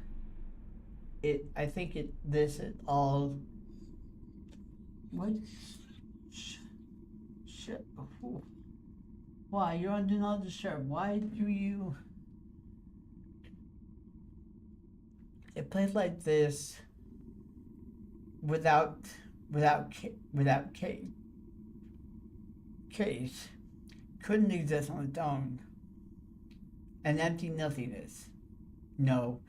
I think it. This is all. What? Shit. Why you're on do not disturb? Why do you? A place like this, without case, couldn't exist on its own. An empty nothingness. No,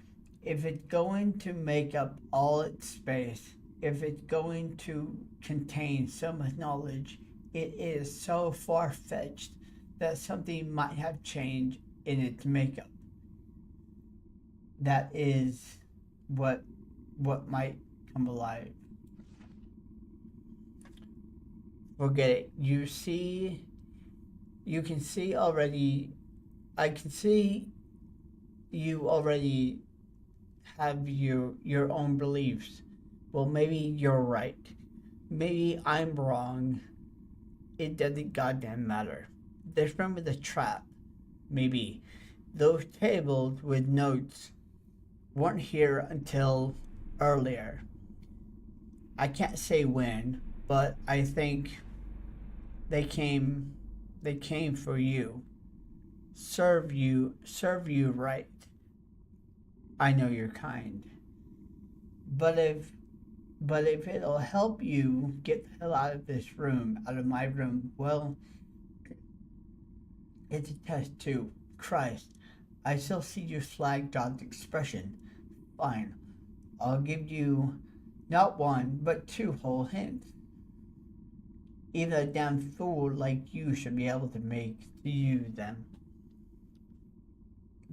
if it's going to make up all its space, if it's going to contain so much knowledge, it is so far-fetched that something might have changed in its makeup. That is what might come alive. Forget it. You can see already. I can see you already have your own beliefs. Well, maybe you're right. Maybe I'm wrong. It doesn't goddamn matter. Just remember the trap. Maybe those tables with notes weren't here until earlier. I can't say when, but I think they came for you. Serve you right. I know you're kind. But if it'll help you get the hell out of this room, out of my room, well, it's a test too. Christ, I still see your slag-jawed expression. Fine, I'll give you not 1, but 2 whole hints. Even a damn fool like you should be able to use them.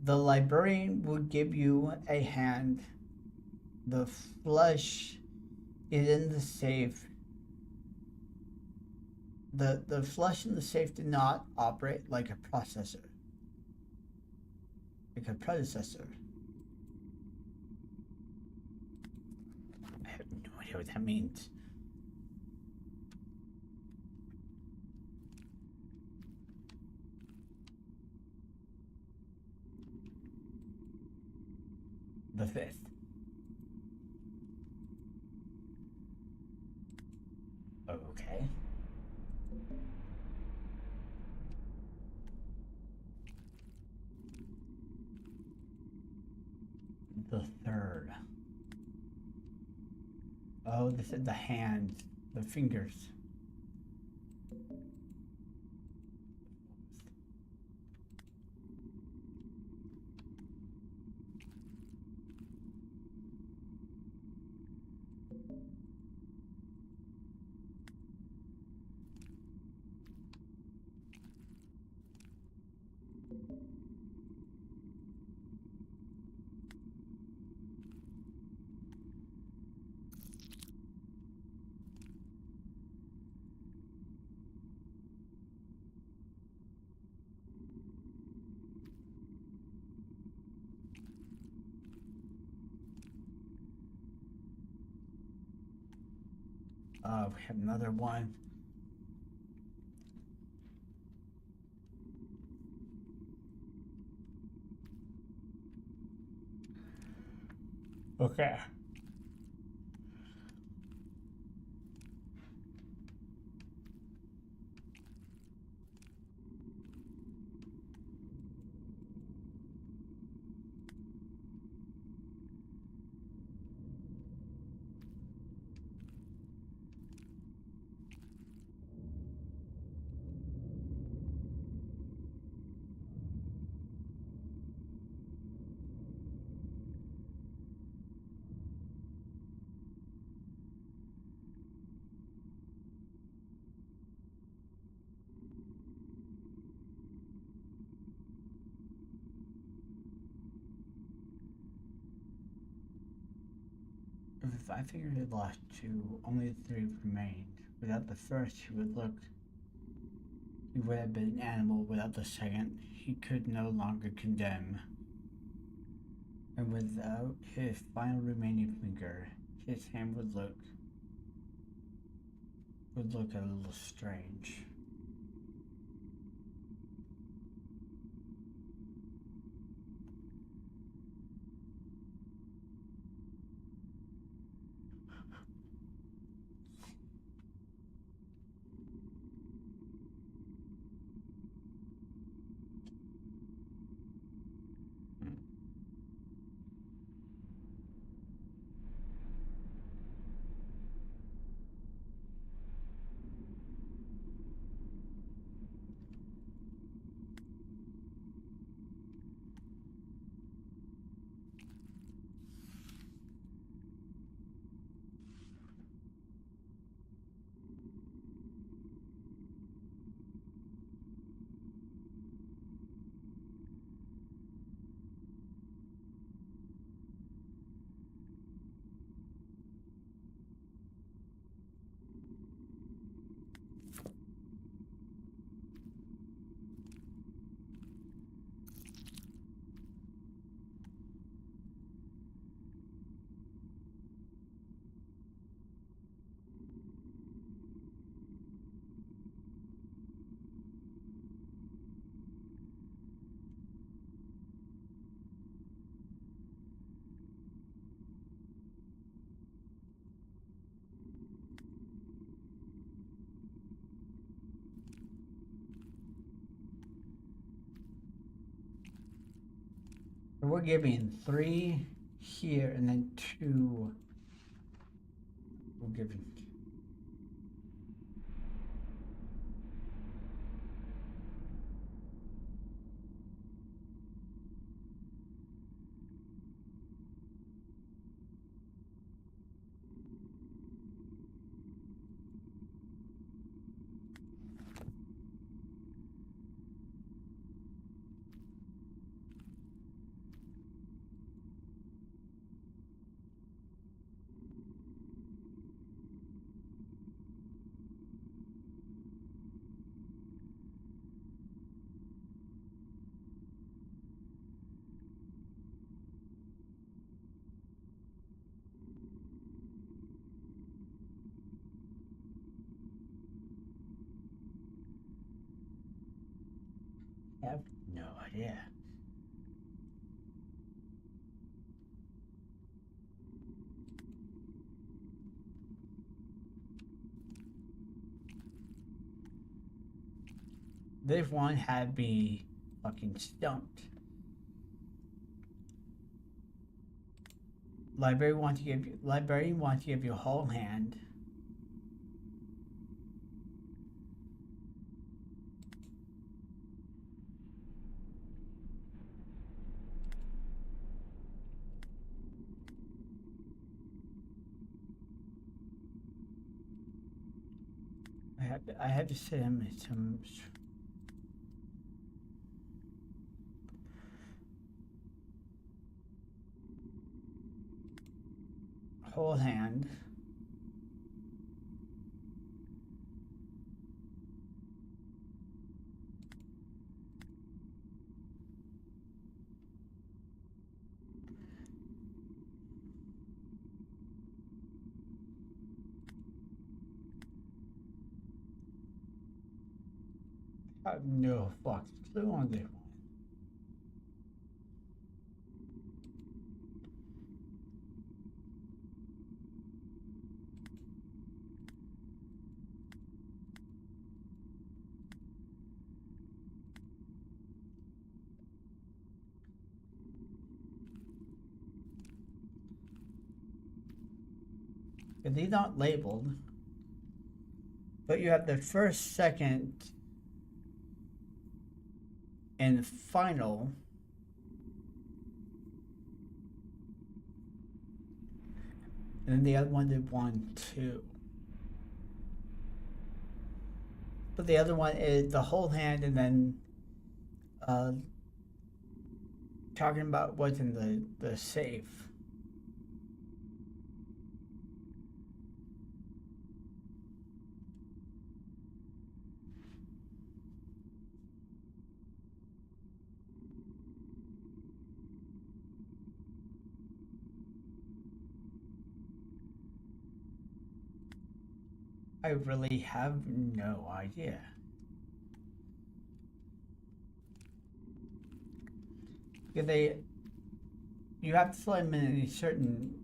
The librarian will give you a hand. The flesh is in the safe. The flesh in the safe did not operate like a predecessor. I have no idea what that means. The 5th. Okay. The 3rd. Oh, this is the hands, the fingers. We have another one. Okay. If I figured he lost two, only three remained. Without the first, he would have been an animal. Without the second, he could no longer condemn. And without his final remaining finger, his hand would look a little strange. So we're giving 3 here and then 2. We're giving. I have no idea. This one had me fucking stumped. Librarian wants to give you a whole hand. I have to send him some whole hand. I have no fucking clue on this one. These aren't labeled, but you have the first, second, and final. And then the other one did 1, 2. But the other one is the whole hand and then talking about what's in the safe. I really have no idea. Because you have to slot them in a certain.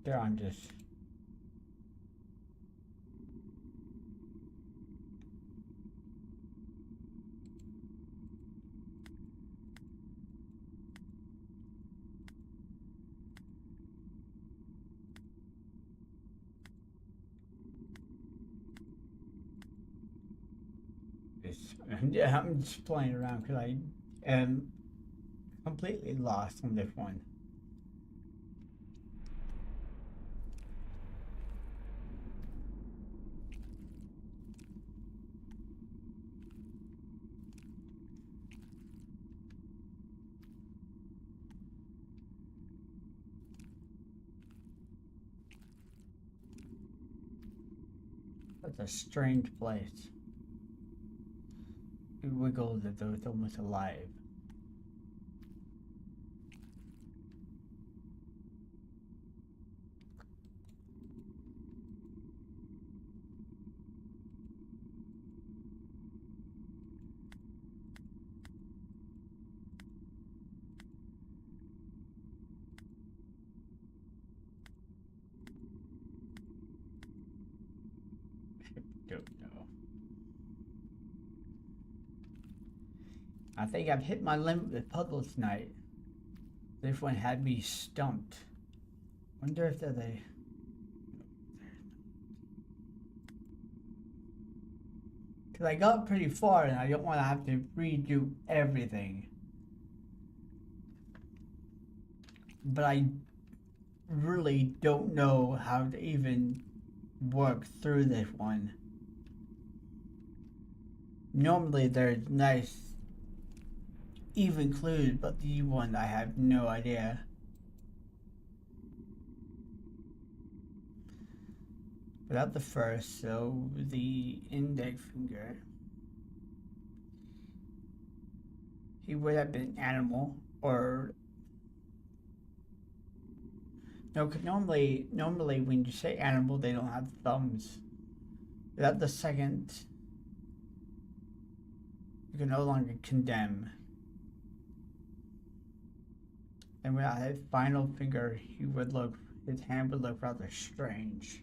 There, I'm just. Yeah, I'm just playing around because I am completely lost on this one. That's a strange place. It wiggles as though it's almost alive. Don't know. I think I've hit my limit with puzzles tonight. This one had me stumped. Wonder if there's a. Because I got pretty far and I don't want to have to redo everything. But I really don't know how to even work through this one. Normally there's nice even clues, but the one I have no idea. Without the first, so the index finger. He would have been animal, or no, because normally when you say animal, they don't have thumbs. Without the second, you can no longer condemn. And without his final finger, his hand would look rather strange.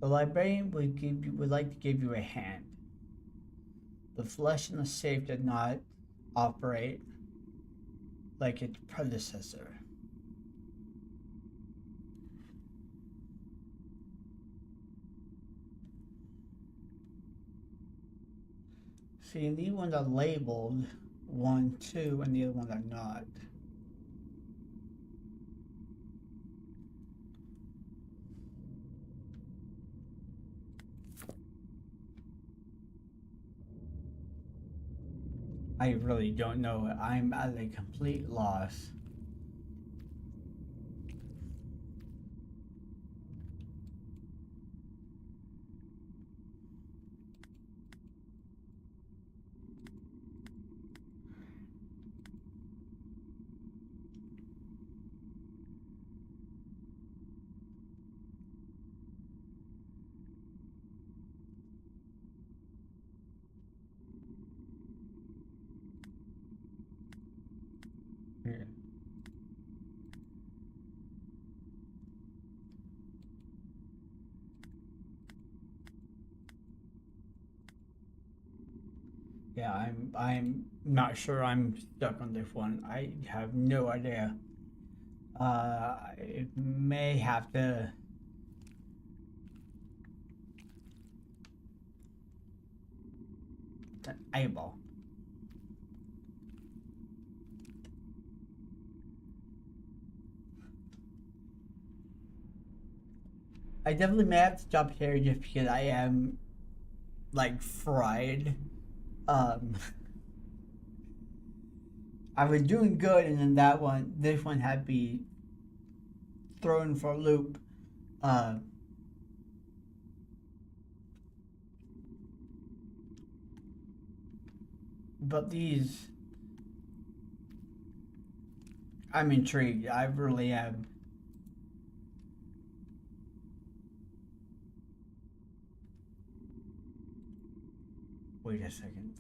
The librarian would like to give you a hand. The flesh in the safe did not operate like its predecessor. See, these ones are labeled 1, 2, and the other ones are not. I really don't know. I'm at a complete loss. Yeah, I'm not sure I'm stuck on this one. I have no idea. I may have to. It's an eyeball. I definitely may have to stop here just because I am like fried. Um, I was doing good, and then this one had me thrown for a loop. Uh, but these, I'm intrigued. I really am. Wait a second.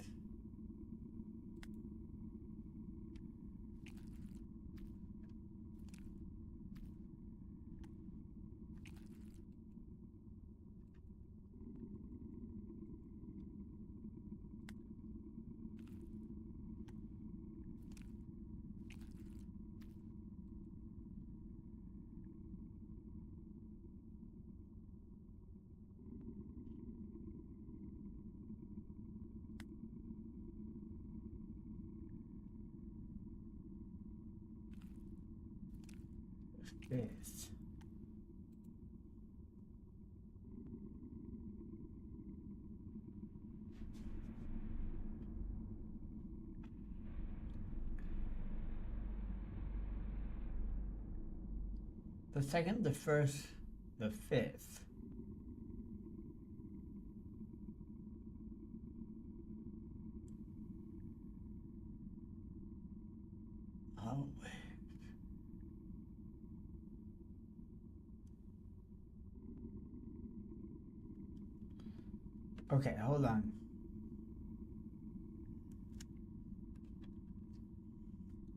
This. The second, the first, the fifth. Oh, okay, hold on.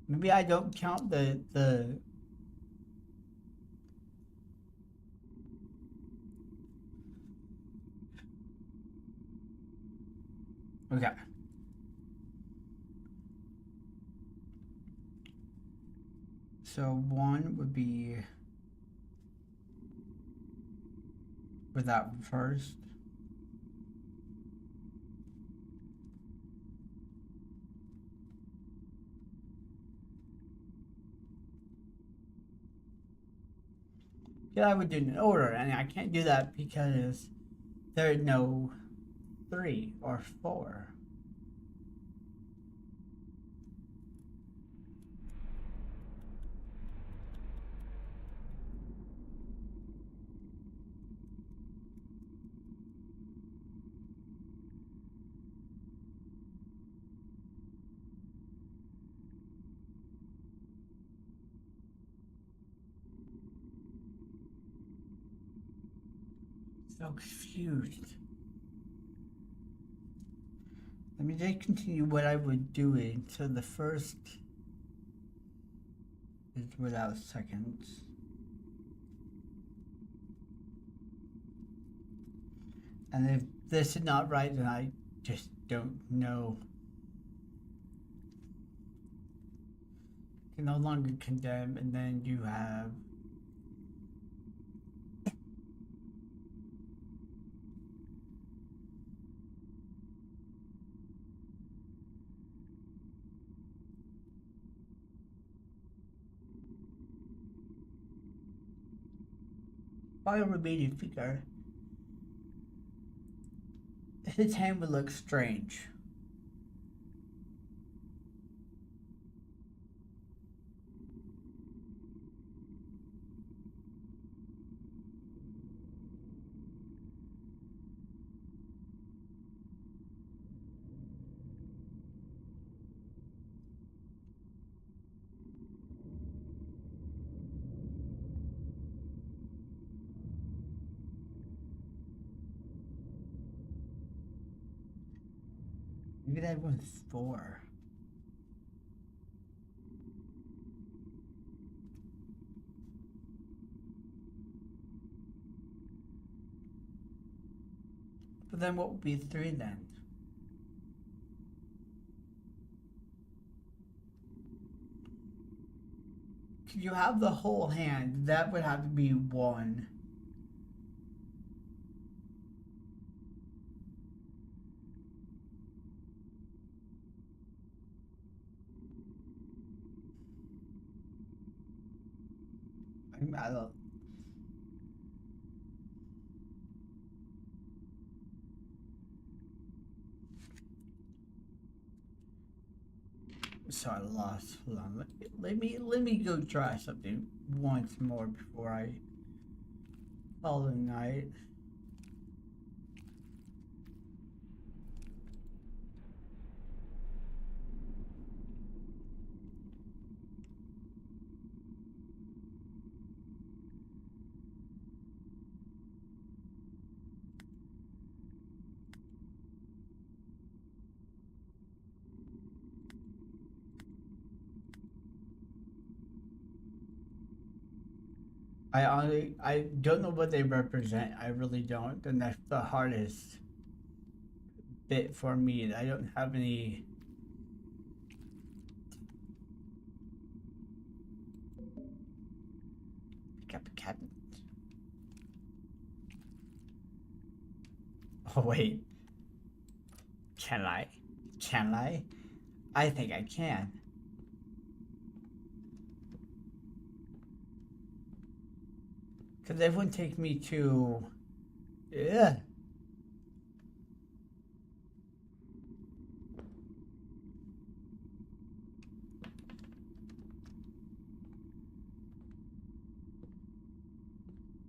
Maybe I don't count the. Okay. So one would be without first. Yeah, I would do it in order, and I can't do that because there's no 3 or 4. So confused. Let me just continue what I was doing. So the first is without seconds. And if this is not right, then I just don't know. Can no longer condemn, and then you have fire remaining figure. His hand would look strange. Maybe that one's 4. But then what would be 3 then? you have the whole hand. That would have to be one. I don't. Sorry, I lost. Hold on. Let me go try something once more before I call it a night. I don't know what they represent. I really don't, and that's the hardest bit for me. I don't have any. Pick up a cabinet. Oh wait, can I? Can I? I think I can. Because that wouldn't take me to. Yeah.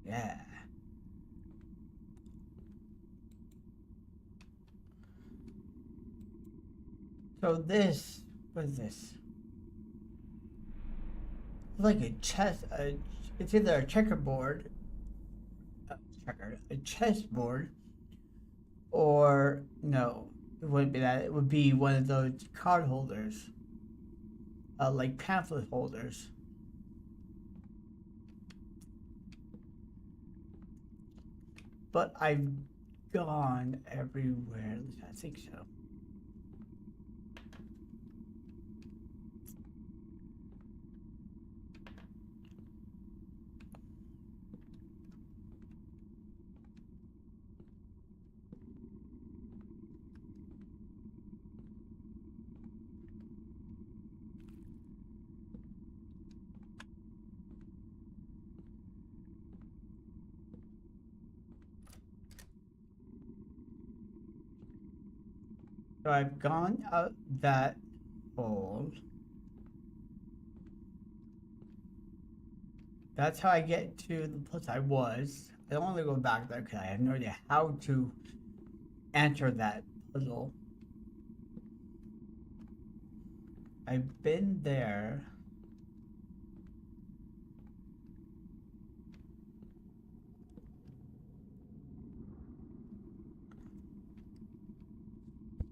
Yeah. So this. What is this? Like a chess. It's either a checkerboard. A chessboard. Or. No. It wouldn't be that. It would be one of those card holders. Like pamphlet holders. But I've gone everywhere. I think so. So I've gone out that hole. That's how I get to the place I was. I don't want to go back there because I have no idea how to enter that puzzle. I've been there.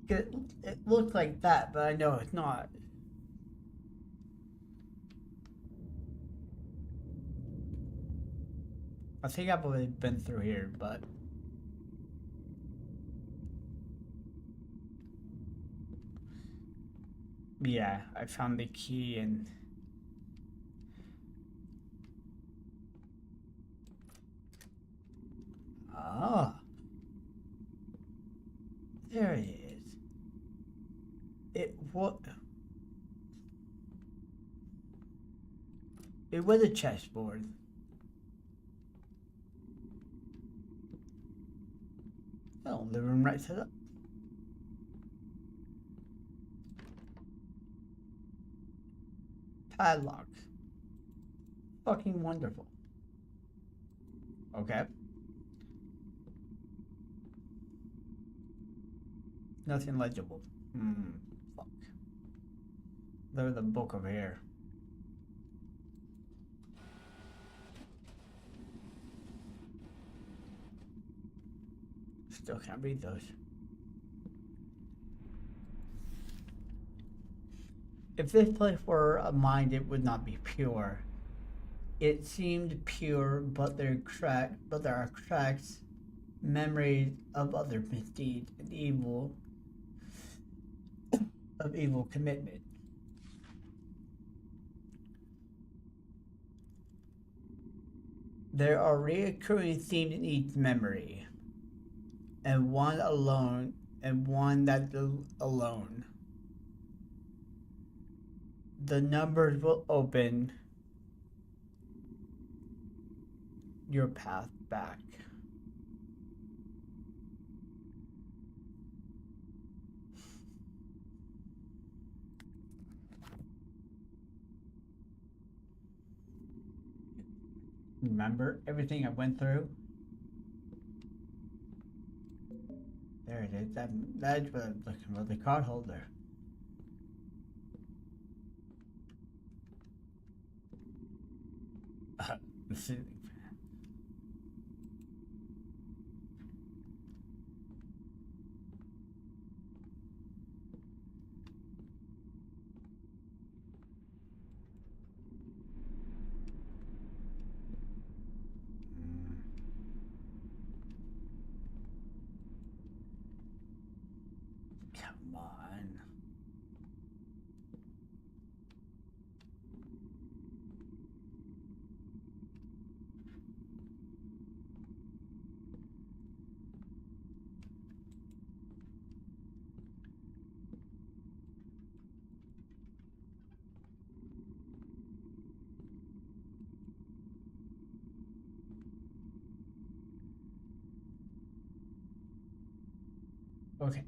It looks like that, but I know it's not. I think I've already been through here, but yeah, I found the key and ah, there it is. It what? It was a chessboard. Oh, living room right set up. Padlock. Fucking wonderful. Okay. Nothing legible. Fuck. There's the book over here. Still can't read those. If this place were a mind, it would not be pure. It seemed pure, but there are cracks, memories of other misdeeds and evil commitment. There are recurring themes in each memory, and one alone, and one that's alone. The numbers will open your path back. Remember everything I went through? There it is. That's what I'm looking for, the card holder. The ceiling fan. Come on. Okay.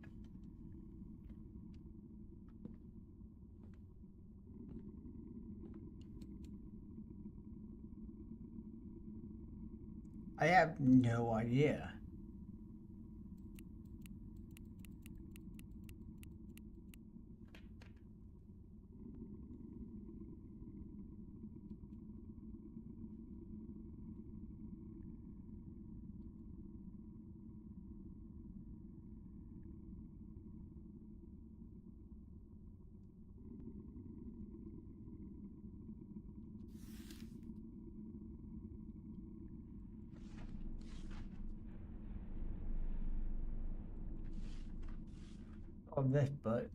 I have no idea. Of this, but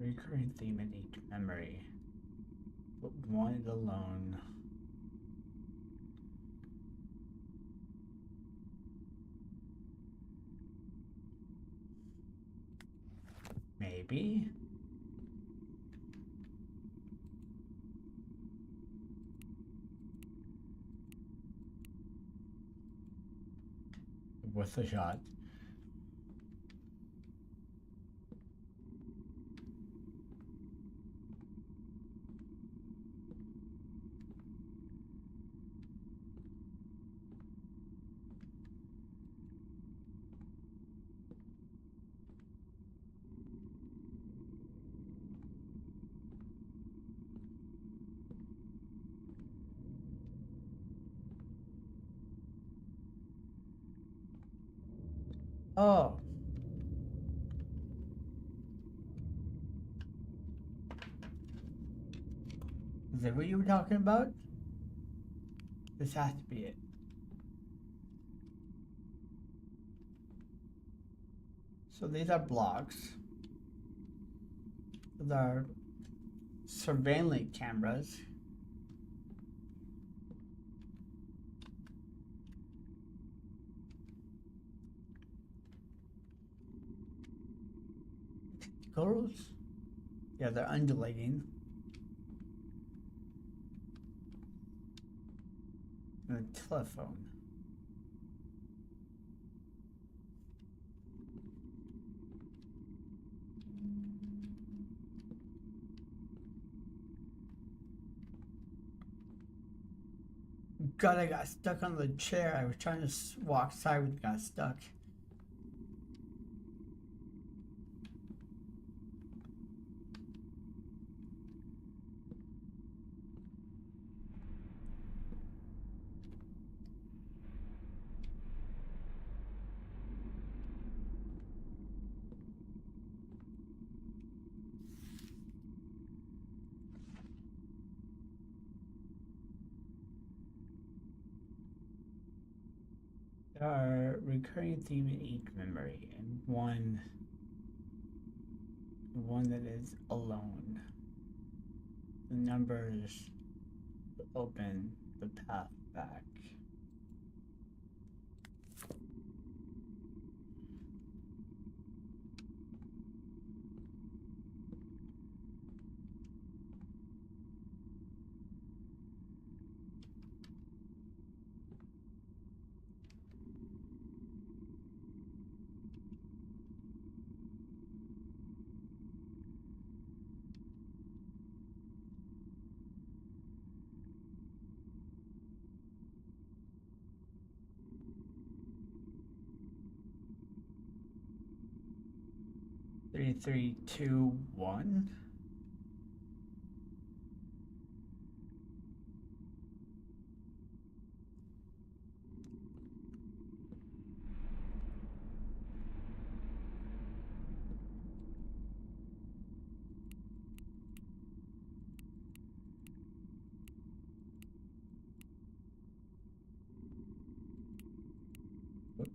recurring theme in each memory. But one is alone. Maybe? What's the shot? Oh. Is that what you were talking about? This has to be it. So these are blocks. Those are surveillance cameras. Girls? Yeah, they're undulating. And a telephone. God, I got stuck on the chair. I was trying to walk sideways, got stuck. There are recurring theme in each memory, and one that is alone. The numbers open the path back. Three, three, two, one. Oops.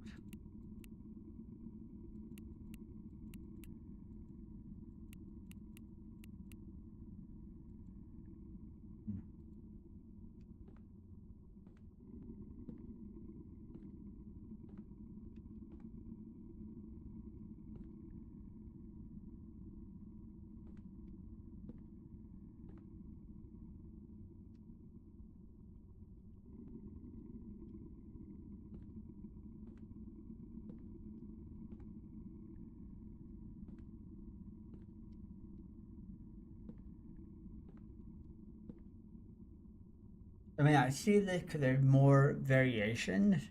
I mean, I see this because there's more variation.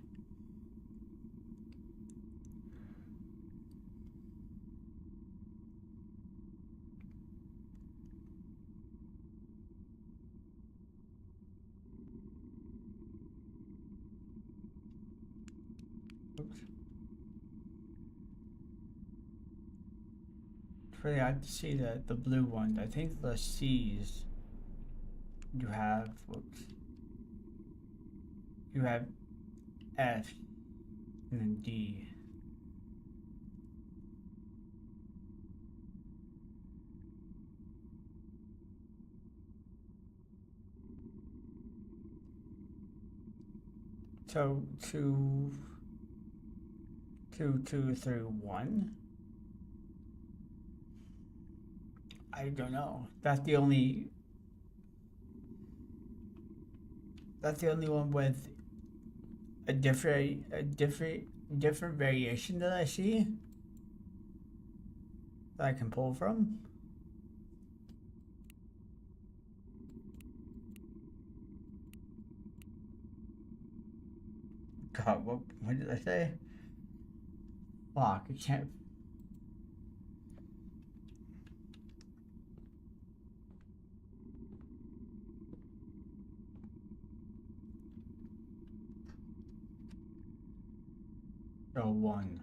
Oops. It's really hard to see the blue ones. I think the C's you have, whoops. You have F and then D. So two, two, through one. I don't know. That's the only one with a different variation that I see that I can pull from. God, what did I say? Fuck, I can't. Oh, one.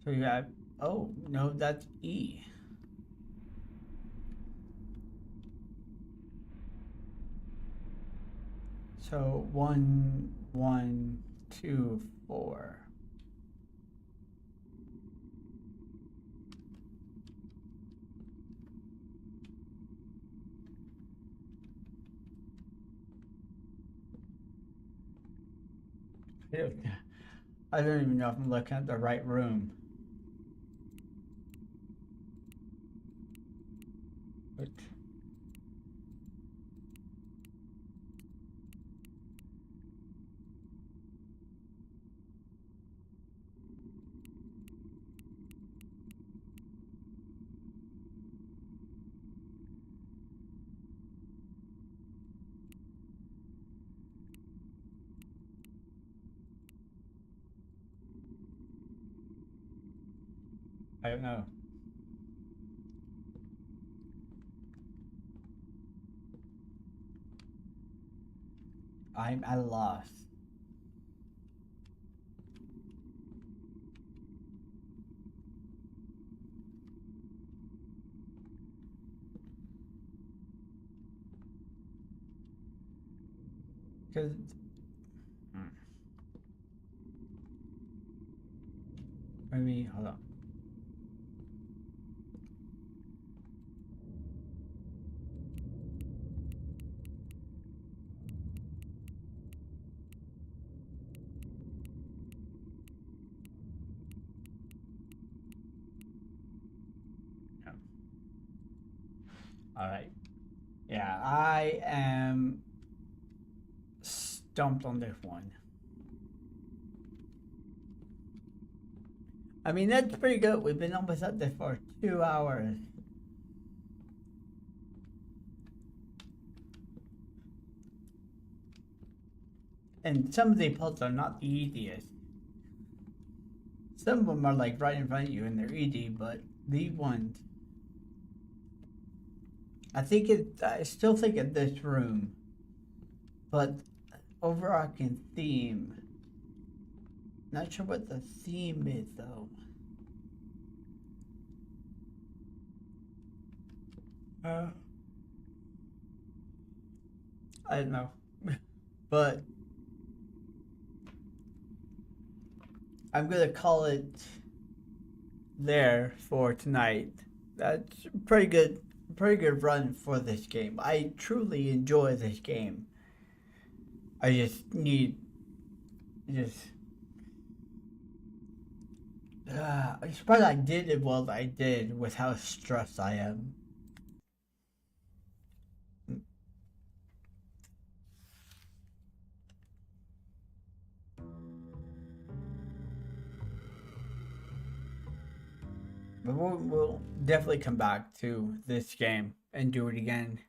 So you have, oh, no, that's E. So 1, 1, 2, 4. I don't even know if I'm looking at the right room. But I don't know. I'm at a loss. Cause maybe hold on. All right. Yeah, I am stumped on this one. I mean, that's pretty good. We've been almost at this for 2 hours. And some of the puzzles are not the easiest. Some of them are like right in front of you and they're easy, but these ones, I still think of this room, but overarching theme. Not sure what the theme is though. I don't know, but I'm gonna call it there for tonight. That's pretty good run for this game. I truly enjoy this game. I just need I'm surprised I did as well as I did with how stressed I am. But we'll definitely come back to this game and do it again.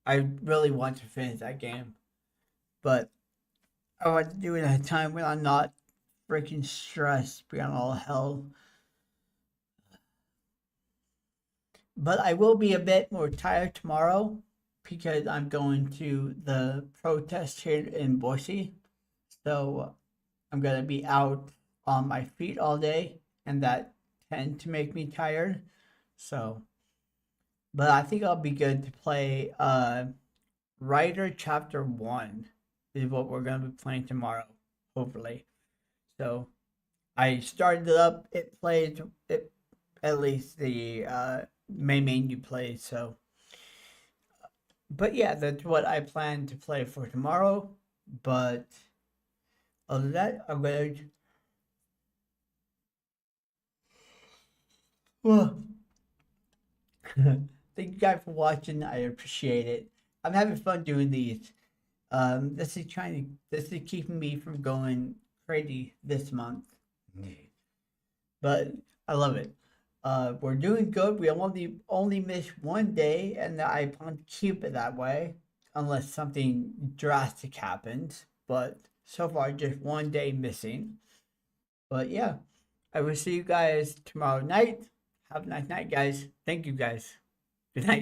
I really want to finish that game, but I want to do it at a time when I'm not freaking stressed beyond all hell. But I will be a bit more tired tomorrow because I'm going to the protest here in Boise. So I'm going to be out on my feet all day, and that tend to make me tired. So, but I think I'll be good to play Writer Chapter 1 is what we're going to be playing tomorrow, hopefully. So I started it up. It played, at least the main menu plays. So, but yeah, that's what I plan to play for tomorrow. But other than that, I'm going to... Well, thank you guys for watching. I appreciate it. I'm having fun doing these. This is keeping me from going crazy this month. But I love it. We're doing good. We only missed one day, and I plan to keep it that way unless something drastic happens. But so far, just one day missing. But yeah, I will see you guys tomorrow night. Have a nice night, guys. Thank you, guys. Good night.